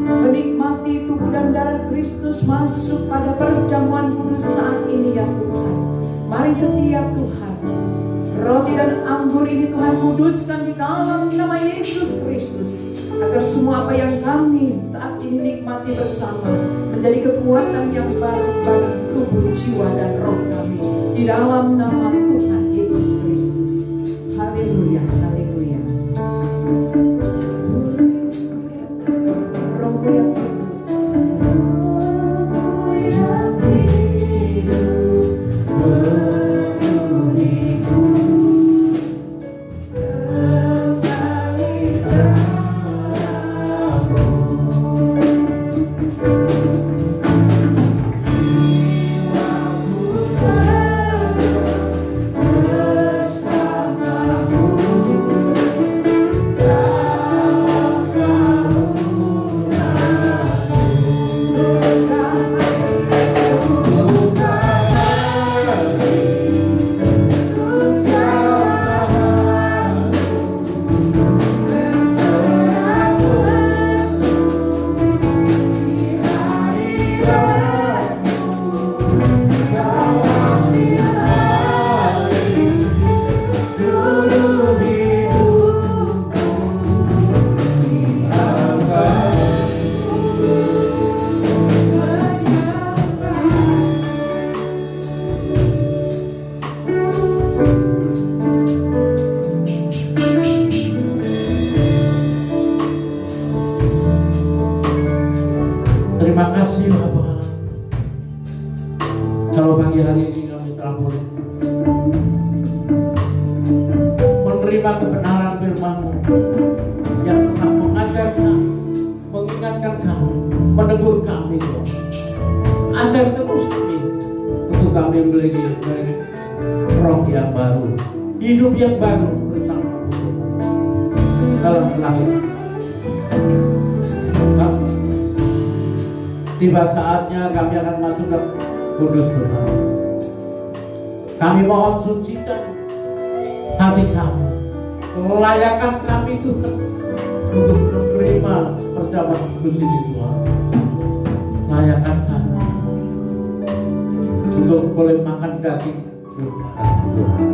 menikmati tubuh dan darah Kristus masuk pada perjamuan kudus saat ini ya Tuhan. Mari setiap Tuhan, roti dan anggur ini Tuhan kuduskan di dalam nama Yesus Kristus, agar semua apa yang kami saat ini nikmati bersama menjadi kekuatan yang baru bagi tubuh, jiwa, dan roh kami, di dalam nama Tuhan Yesus Kristus. Haleluya, haleluya. Rohmu yang terima kasih Bapak. Kalau pagi hari ini kami telah boleh menerima kebenaran firman-Mu yang telah mengajar kami, mengingatkan kami, menegur kami Tuhan. Ajar terus kami untuk kami memiliki roh yang baru, hidup yang baru bersama-Mu dalam pelayanan. Tiba saatnya kami akan masuk ke kudus Tuhan. Kami mohon sucikan hati kami, layakan kami Tuhan untuk menerima perjamuan kudus ini Tuhan. melayakan kami untuk boleh makan daging Tuhan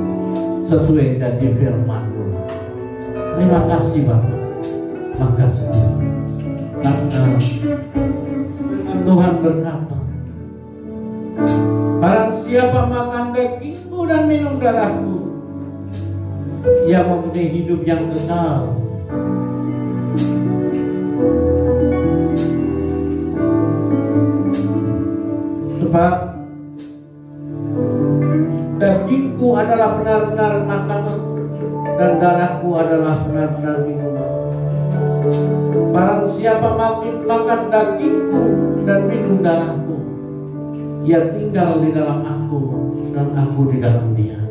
sesuai janji firman Tuhan. Terima kasih Bapak. Makasih karena Tuhan berkata, barang siapa makan dagingku dan minum darahku, ia mempunyai hidup yang kekal. Sebab dagingku adalah benar-benar makanan dan darahku adalah benar-benar minuman. Barang siapa makan dagingku dan minum darahku, ia tinggal di dalam aku dan aku di dalam dia.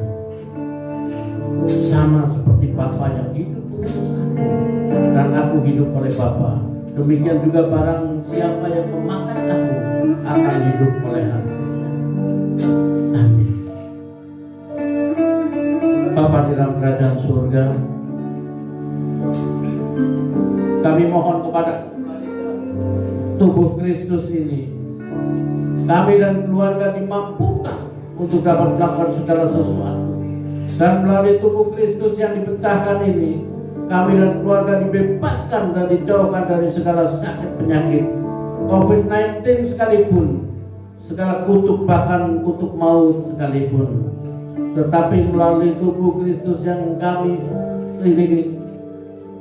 Sama seperti Bapa yang hidup mengutus aku dan aku hidup oleh Bapa, demikian juga barang siapa yang memakan aku akan hidup oleh aku. Amin. Bapa di dalam kerajaan surga, kami mohon kepada tubuh Kristus ini, kami dan keluarga dimampukan untuk dapat melakukan segala sesuatu. Dan melalui tubuh Kristus yang dipecahkan ini, kami dan keluarga dibebaskan dan dijauhkan dari segala sakit penyakit, COVID-19 sekalipun, segala kutuk, bahkan kutuk maut sekalipun. Tetapi melalui tubuh Kristus yang kami miliki,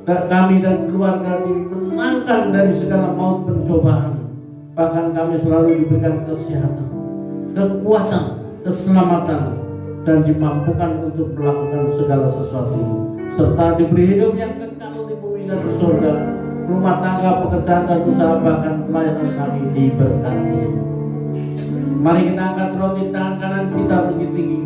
kami dan keluarga dimenangkan dari segala maut pencobaan. Bahkan kami selalu diberikan kesehatan, kekuatan, keselamatan, dan dimampukan untuk melakukan segala sesuatu, serta diberi hidup yang kekal di bumi dan di surga. Rumah tangga, pekerjaan dan usaha, bahkan pelayanan kami diberkati. Mari kita angkat roti tangan kanan kita tinggi-tinggi.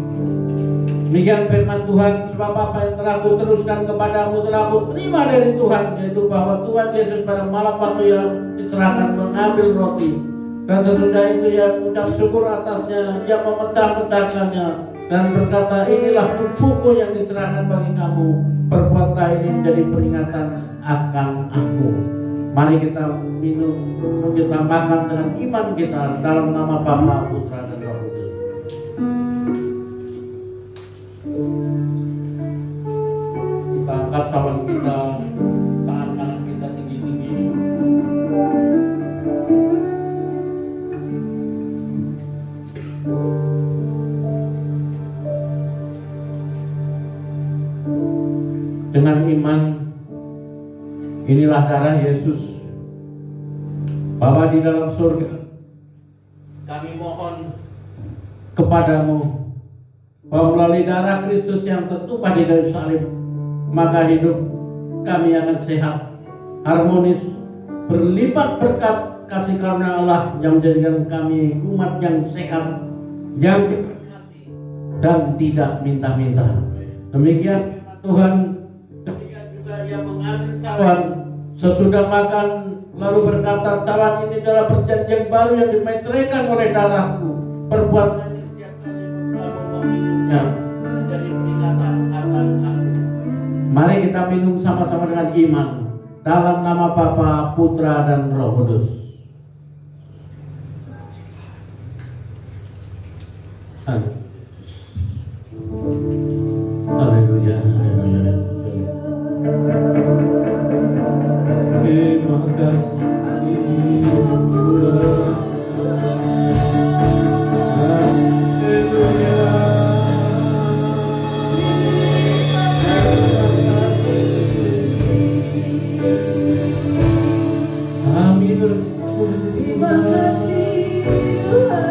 Demikian firman Tuhan, sebab apa yang telah kuteruskan kepadamu telah kuterima dari Tuhan, yaitu bahwa Tuhan Yesus pada malam waktu yang diserahkan mengambil roti, dan sesudah itu ia mengucap syukur atasnya, ia memecah-pecahkannya dan berkata, inilah tubuhku yang diserahkan bagi kamu, perbuatlah ini menjadi peringatan akan aku. Mari kita minum, kita makan dengan iman kita dalam nama Bapa, Putra dan Roh Kudus. Kita angkat tangan kita, tangan kanan kita tinggi-tinggi. Dengan iman, inilah darah Yesus. Bapa di dalam surga, kami mohon kepadamu bahwa melalui darah Kristus yang tertumpah di kayu salib, maka hidup kami akan sehat, harmonis, berlipat berkat kasih karunia Allah yang menjadikan kami umat yang sehat, yang diberkati dan tidak minta-minta. Demikian Tuhan. Demikian juga ia mengambil cawan sesudah makan, lalu berkata, cawan ini adalah perjanjian baru yang dimeteraikan oleh darahku. Perbuatlah ini setiap kali kamu meminumnya menjadi peringatan akan aku. Mari kita minum sama-sama dengan iman dalam nama Bapa, Putra dan Roh Kudus. Haleluya, haleluya. Terima kasih. Terima kasih Tuhan.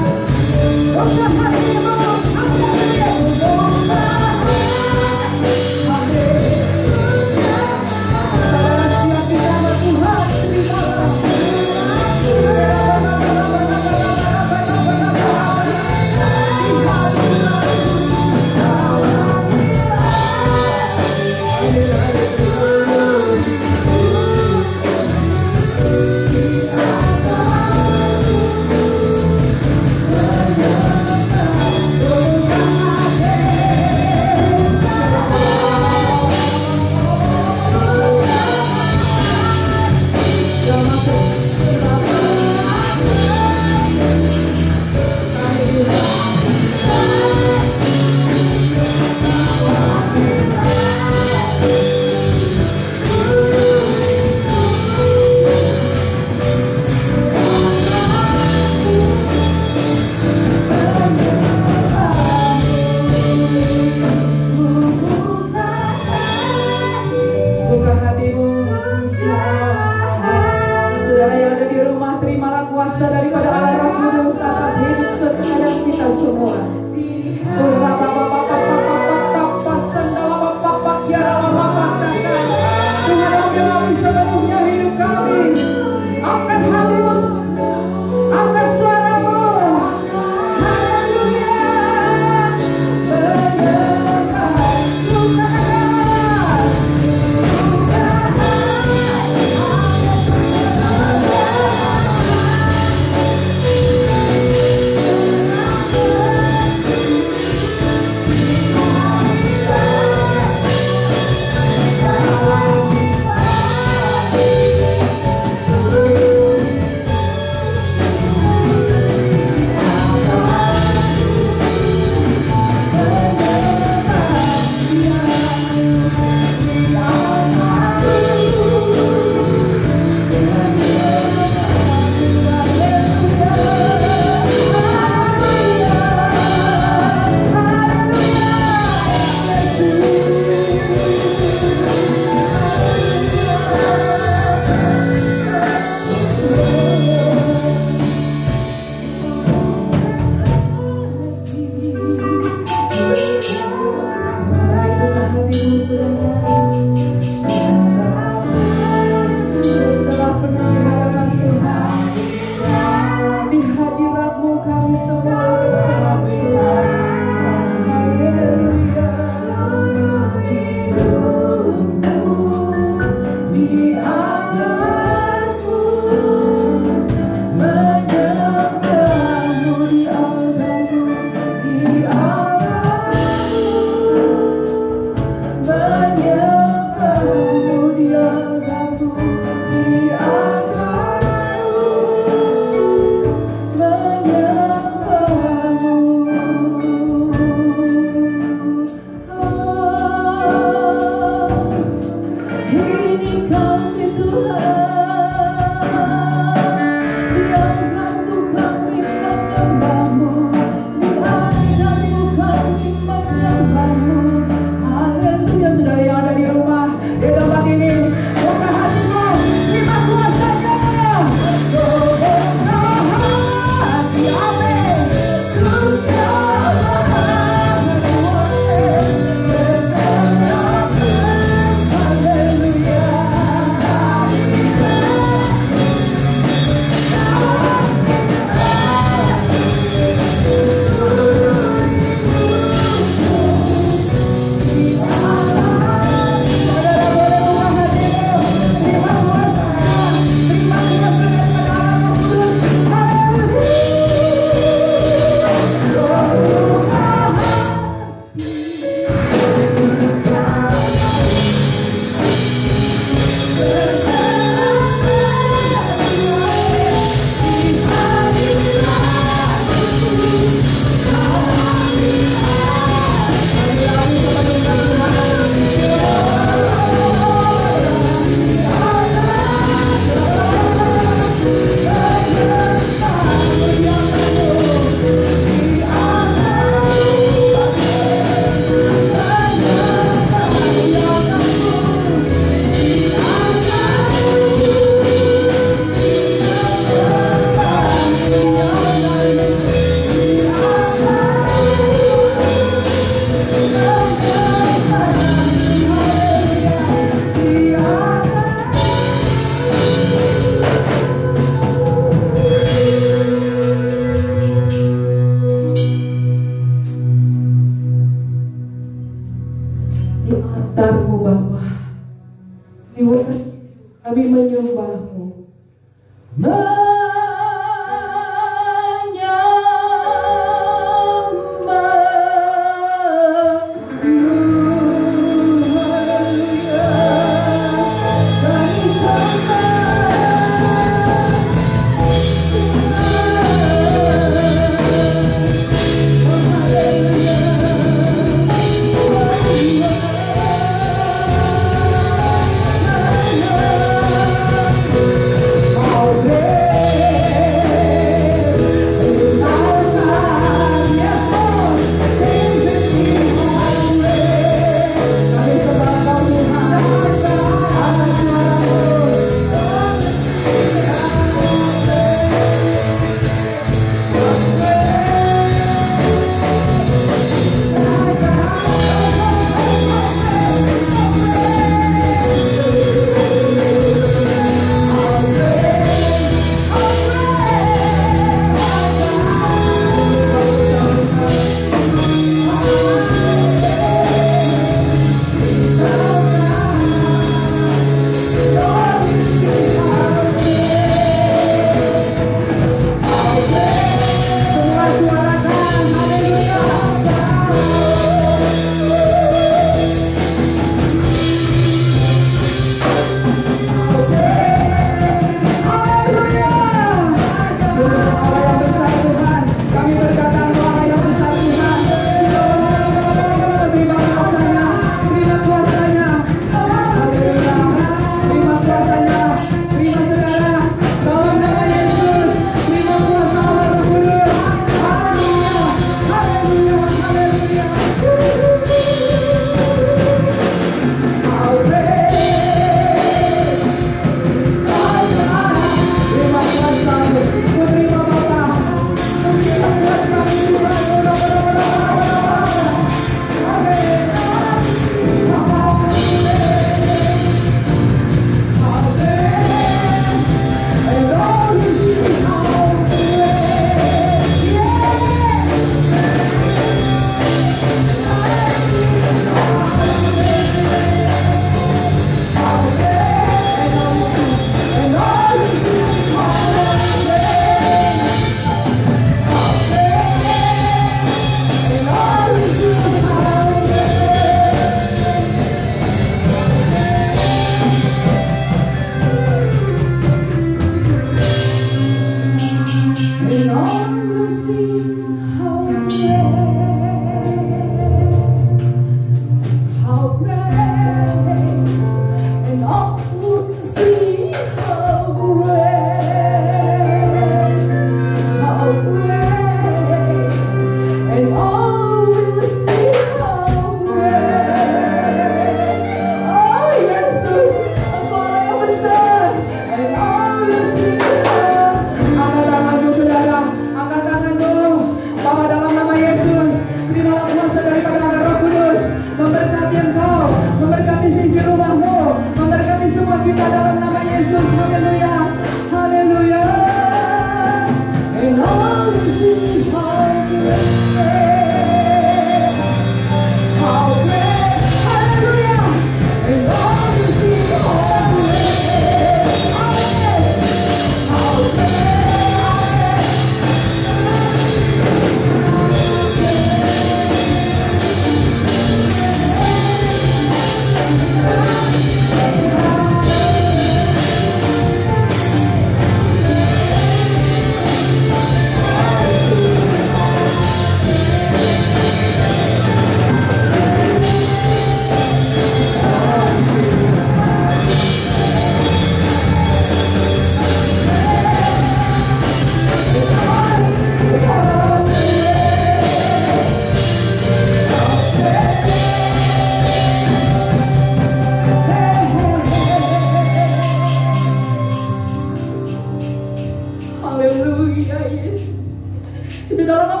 Di dalam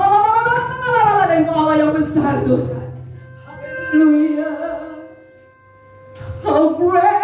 Engkau Allah yang besar Tuhan. Haleluya. How great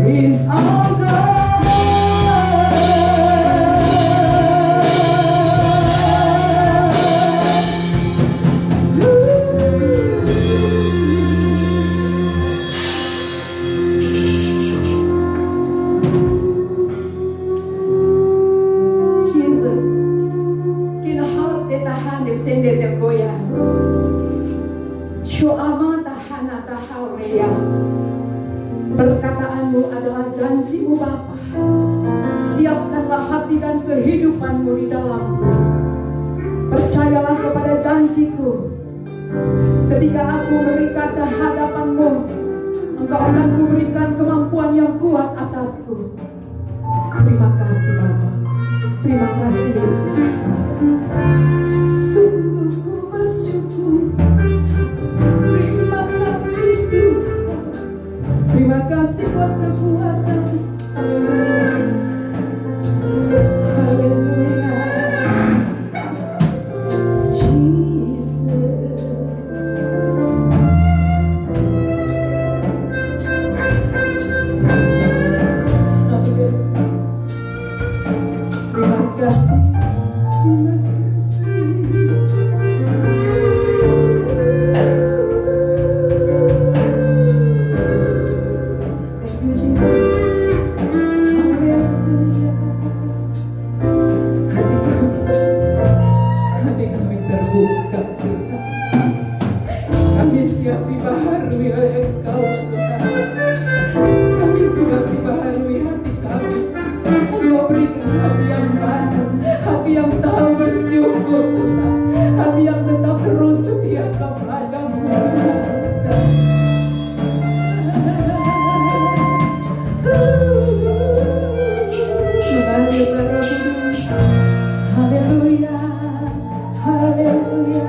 is all Jesus, kinahal de tahan descende de goya. Shoama tahana tahaurea. Perkataanmu adalah janjimu Bapa. Siapkanlah hati dan kehidupanmu di dalamku. Percayalah kepada janjiku. Ketika aku berikat di hadapanmu, Engkau akan kuberikan kemampuan yang kuat atasku. Terima kasih Bapa. Terima kasih Yesus. Sungguh ku bersyukur. Terima kasih Tuhan. Terima kasih buat kekuatan. Haleluya. Haleluya. Jesus. Terima kasih. Terima terbuka Tuhan. Kami siap dibaharui oleh Engkau Tuhan. Kami siap dibaharui hati kami. Engkau berikan hati yang baru, hati yang tahu bersyukur Tuhan, hati yang tetap terus setia kepadamu Tuhan. Haleluya. Haleluya.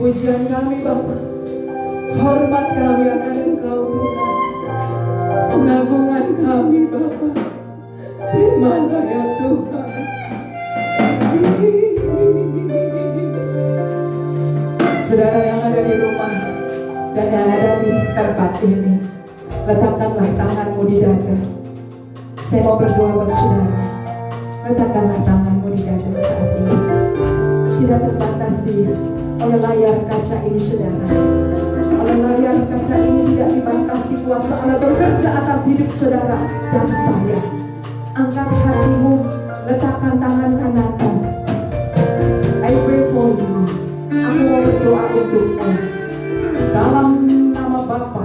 Pujian kami Bapa, hormat kami akan Engkau Tuhan, pengagungan kami Bapa, terima ya Tuhan. Saudara yang ada di rumah dan yang ada di tempat ini, Letakkanlah tanganmu di dada. Saya mau berdoa buat saudara. Letakkanlah tanganmu di dada saat ini. Tidak terbatasi oleh layar kaca ini saudara. Oleh layar kaca ini tidak dibatasi kuasa Allah bekerja atas hidup saudara dan saya. Angkat hatimu, letakkan tangan kananmu. I pray for you. Aku mau berdoa untukmu. Dalam nama Bapa,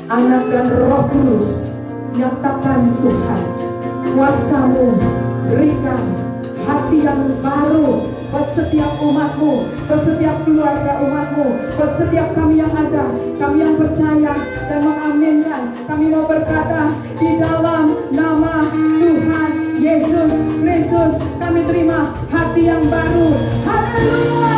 Anak dan Roh Kudus, nyatakan Tuhan kuasa-Mu, berikan hati yang baru buat setiap umat-Mu, buat setiap keluarga umat-Mu, buat setiap kami yang ada, kami yang percaya dan mengaminkan. Kami mau berkata di dalam nama Tuhan Yesus Kristus, kami terima hati yang baru. Haleluya.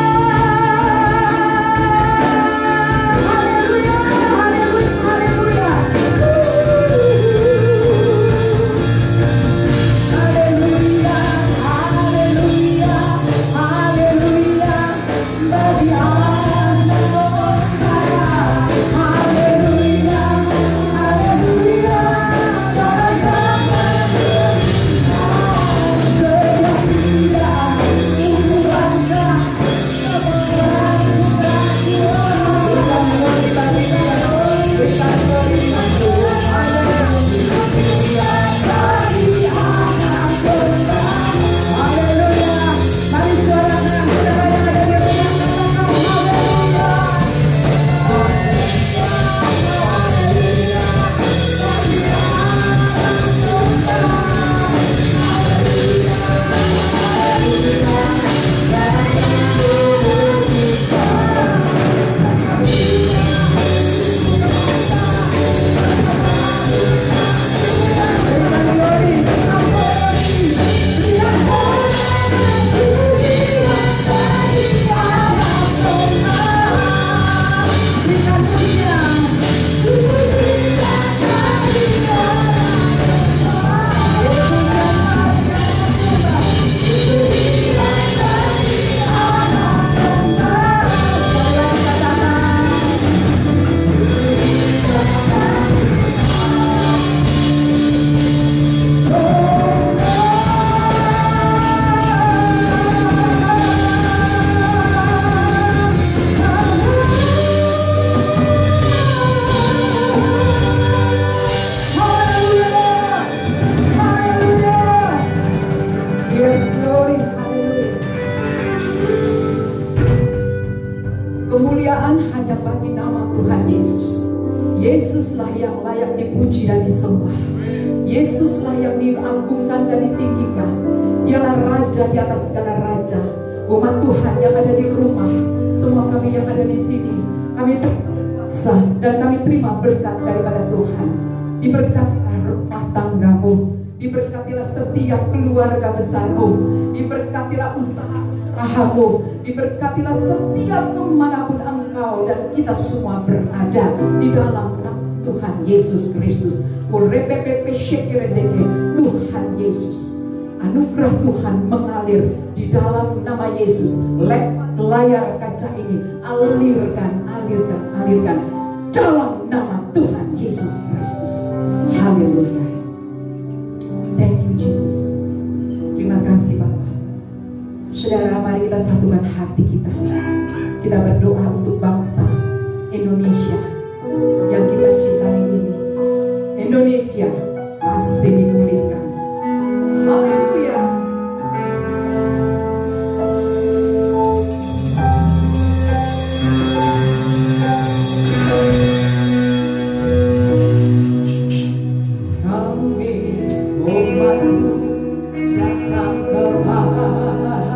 Kemuliaan hanya bagi nama Tuhan Yesus. Yesuslah yang layak dipuji dan disembah. Yesuslah yang diagungkan dan ditinggikan. Dialah Raja di atas segala raja. Umat Tuhan yang ada di rumah, semua kami yang ada di sini, kami terima dan kami terima berkat daripada Tuhan. Diberkatilah rumah tanggamu, diberkatilah setiap keluarga besarmu, diberkatilah usaha-usahamu, diberkatilah setiap kemanapun engkau dan kita semua berada di dalam nama Tuhan Yesus Kristus. Tuhan Yesus, anugerah Tuhan mengalir di dalam nama Yesus. Lewat layar kaca ini, alirkan dalam nama Tuhan Yesus Kristus. Haleluya. Thank you Jesus. Terima kasih Bapak. Saudara, mari kita satukan hati kita. Kita berdoa untuk bangsa Indonesia yang kita cintai ini. Indonesia pasti dipulihkan. Haleluya. Kami umatmu datang kepadamu,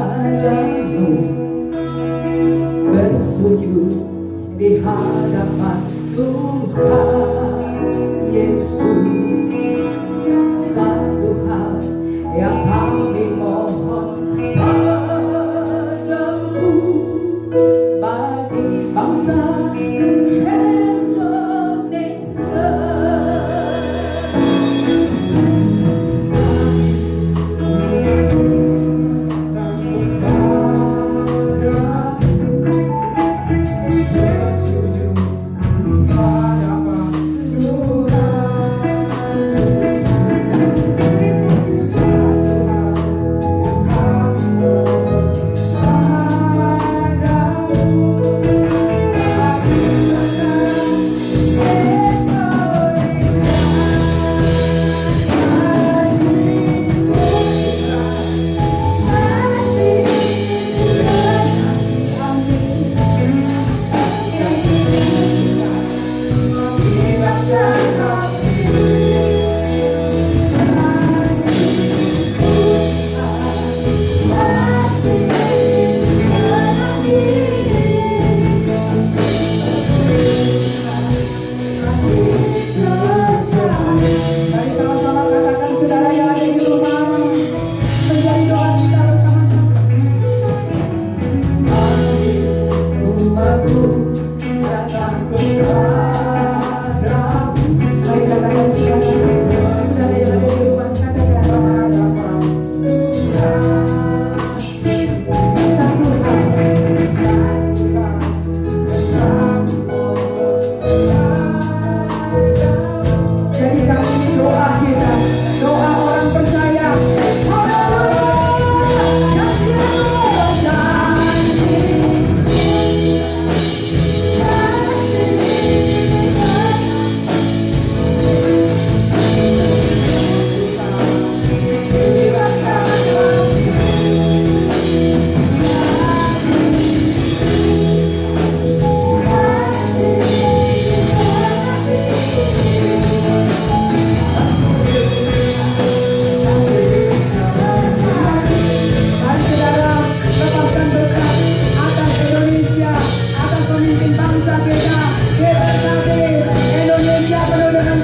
bersujud di hadapan Tuhan Yesus. Satu hal yang kami mohon padamu, bagi bangsa Indonesia. Bersujud di hadapan Tuhan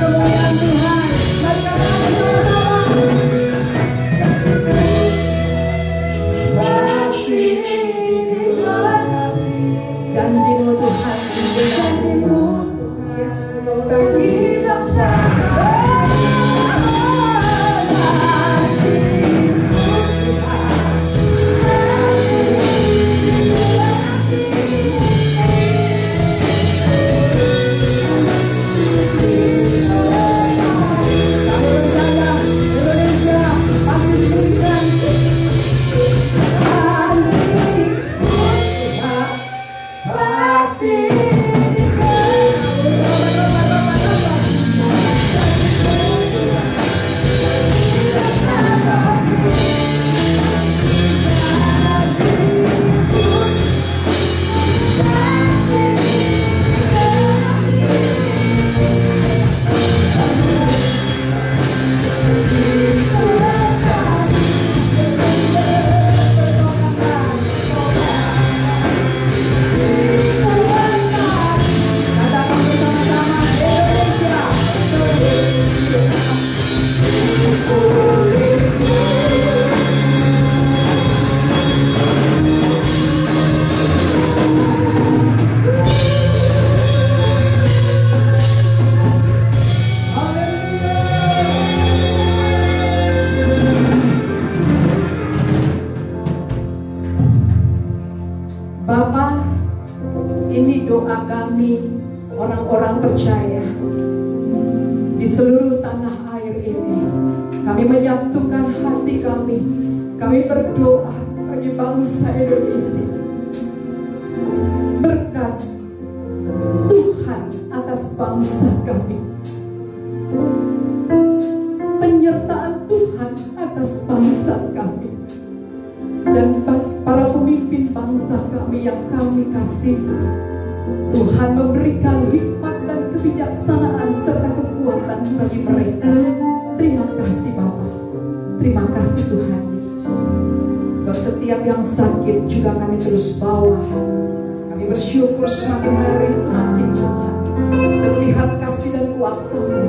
kemuliaan Tuhan. Mari kita sama-sama. Janjimu Tuhan, janjimu Tuhan, bagi bangsa Bapa, ini doa kami orang-orang percaya di seluruh tanah air ini. Kami menyatukan hati kami. Kami berdoa bagi bangsa Indonesia. Berkat Tuhan atas bangsa kami. Penyertaan Tuhan atas bangsa kami. Dan para pemimpin bangsa kami yang kami kasihi, Tuhan memberikan hikmat dan kebijaksanaan serta kekuatan bagi mereka. Terima kasih Bapa. Terima kasih Tuhan Yesus. Buat setiap yang sakit juga kami terus bawa. Kami bersyukur semakin hari semakin Tuhan terlihat kasih dan kuasa-Mu.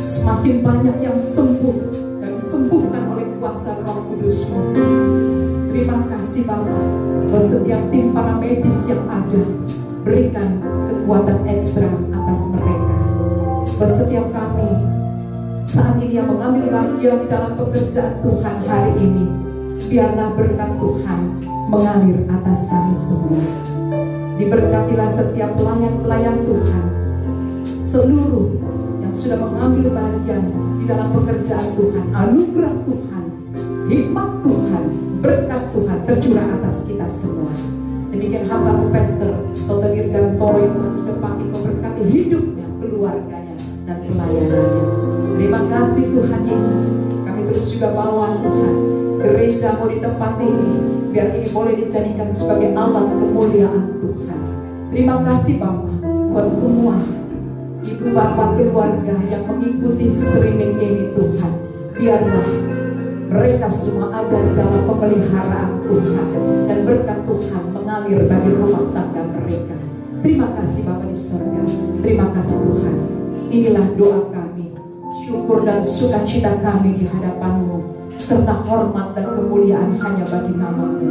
Semakin banyak yang sembuh dan disembuhkan oleh kuasa Roh Kudus-Mu. Terima kasih Bapak buat setiap tim para medis yang ada. Berikan kekuatan ekstra atas mereka. Buat setiap kami saat ini yang mengambil bagian di dalam pekerjaan Tuhan hari ini, biarlah berkat Tuhan mengalir atas kami semua. Diberkatilah setiap pelayan-pelayan Tuhan, seluruh yang sudah mengambil bagian di dalam pekerjaan Tuhan. Anugerah Tuhan, hikmat Tuhan, berkat Tuhan tercurah atas kita semua. Demikian hamba-Mu Pastor Toto Dirgantoro yang Tuhan sudah pakai memberkati hidupnya, keluarganya, dan pelayanannya. Terima kasih Tuhan Yesus. Kami terus juga bawa Tuhan gereja-Mu di tempat ini, biar ini boleh dijadikan sebagai alat kemuliaan Tuhan. Terima kasih Bapak buat semua ibu bapak keluarga yang mengikuti streaming ini Tuhan. Biarlah mereka semua ada di dalam pemeliharaan Tuhan dan berkat Tuhan mengalir bagi rumah tangga mereka. Terima kasih Bapa di surga. Terima kasih Tuhan. Inilah doa kami, syukur dan sukacita kami di hadapan-Mu, serta hormat dan kemuliaan hanya bagi nama-Mu.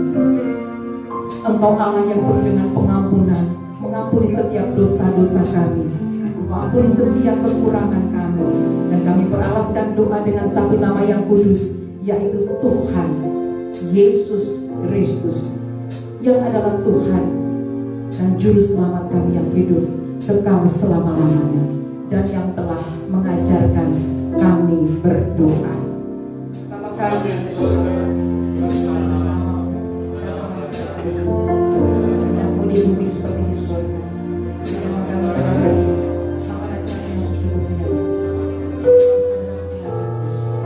Engkau Allah yang penuh dengan pengampunan, mengampuni setiap dosa-dosa kami, mengampuni setiap kekurangan kami, dan kami beralaskan doa dengan satu nama yang kudus, yaitu Tuhan Yesus Kristus, yang adalah Tuhan dan Juru Selamat kami yang hidup kekal selama-lamanya, dan yang telah mengajarkan kami berdoa. Bapa kami yang di bumi seperti di surga, yang kami berdoa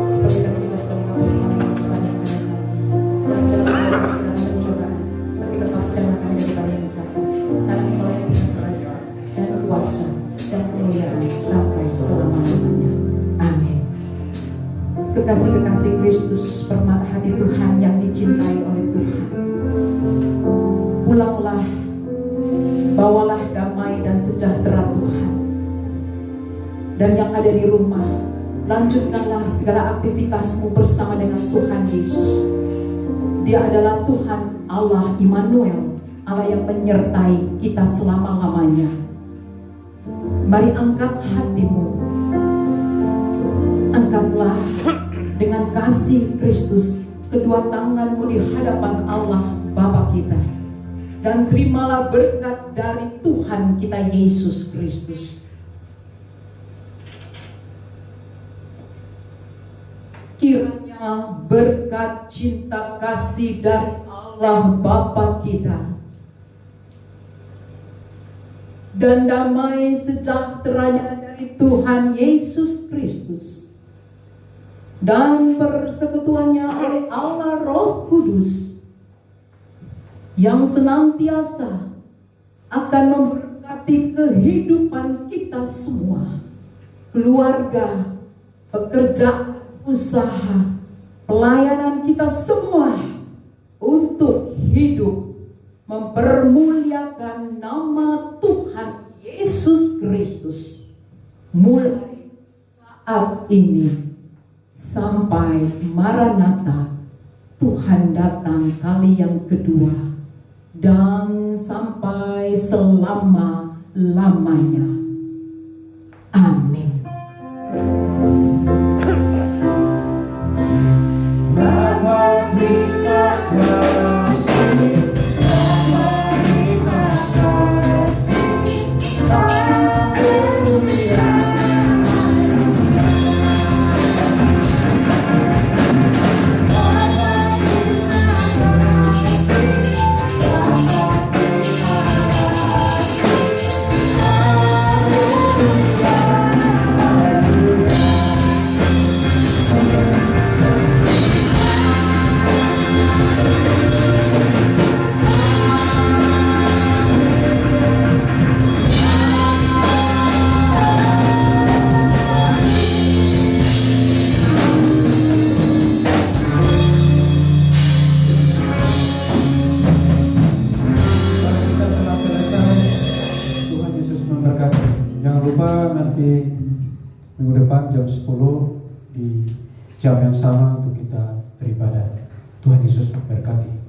seperti kami juga sudah mengampuni dosa yang kami, dan jangan bawa kami dalam pencobaan, tapi lepaskanlah kami dari yang jahat. Karena Engkau yang punya kerajaan dan kuasa dan kemuliaan sampai selama-lamanya. Amin. Kekasih-kekasih Kristus, permata hati Tuhan yang dicintai oleh Tuhan, pulanglah, bawalah damai dan sejahtera Tuhan Dan yang ada di rumah, lanjutkanlah segala aktivitasmu bersama dengan Tuhan Yesus. Dia adalah Tuhan Allah Immanuel, Allah yang menyertai kita selama-lamanya. Mari angkat hatimu, angkatlah dengan kasih Kristus kedua tanganmu di hadapan Allah Bapa kita, dan terimalah berkat dari Tuhan kita Yesus Kristus. Kiranya berkat cinta kasih dari Allah Bapa kita dan damai sejahteranya dari Tuhan Yesus Kristus dan persekutuannya oleh Allah Roh Kudus yang senantiasa akan memberkati kehidupan kita semua, keluarga, pekerjaan, usaha, pelayanan kita semua, untuk hidup mempermuliakan nama Tuhan Yesus Kristus mulai saat ini sampai Maranatha, Tuhan datang kali yang kedua, dan sampai selama-lamanya. Amin. Bapa, terima kasih. Bapa, terima kasih. Haleluya. Jangan lupa nanti minggu depan jam 10 di jam yang sama untuk kita beribadah. Tuhan Yesus memberkati.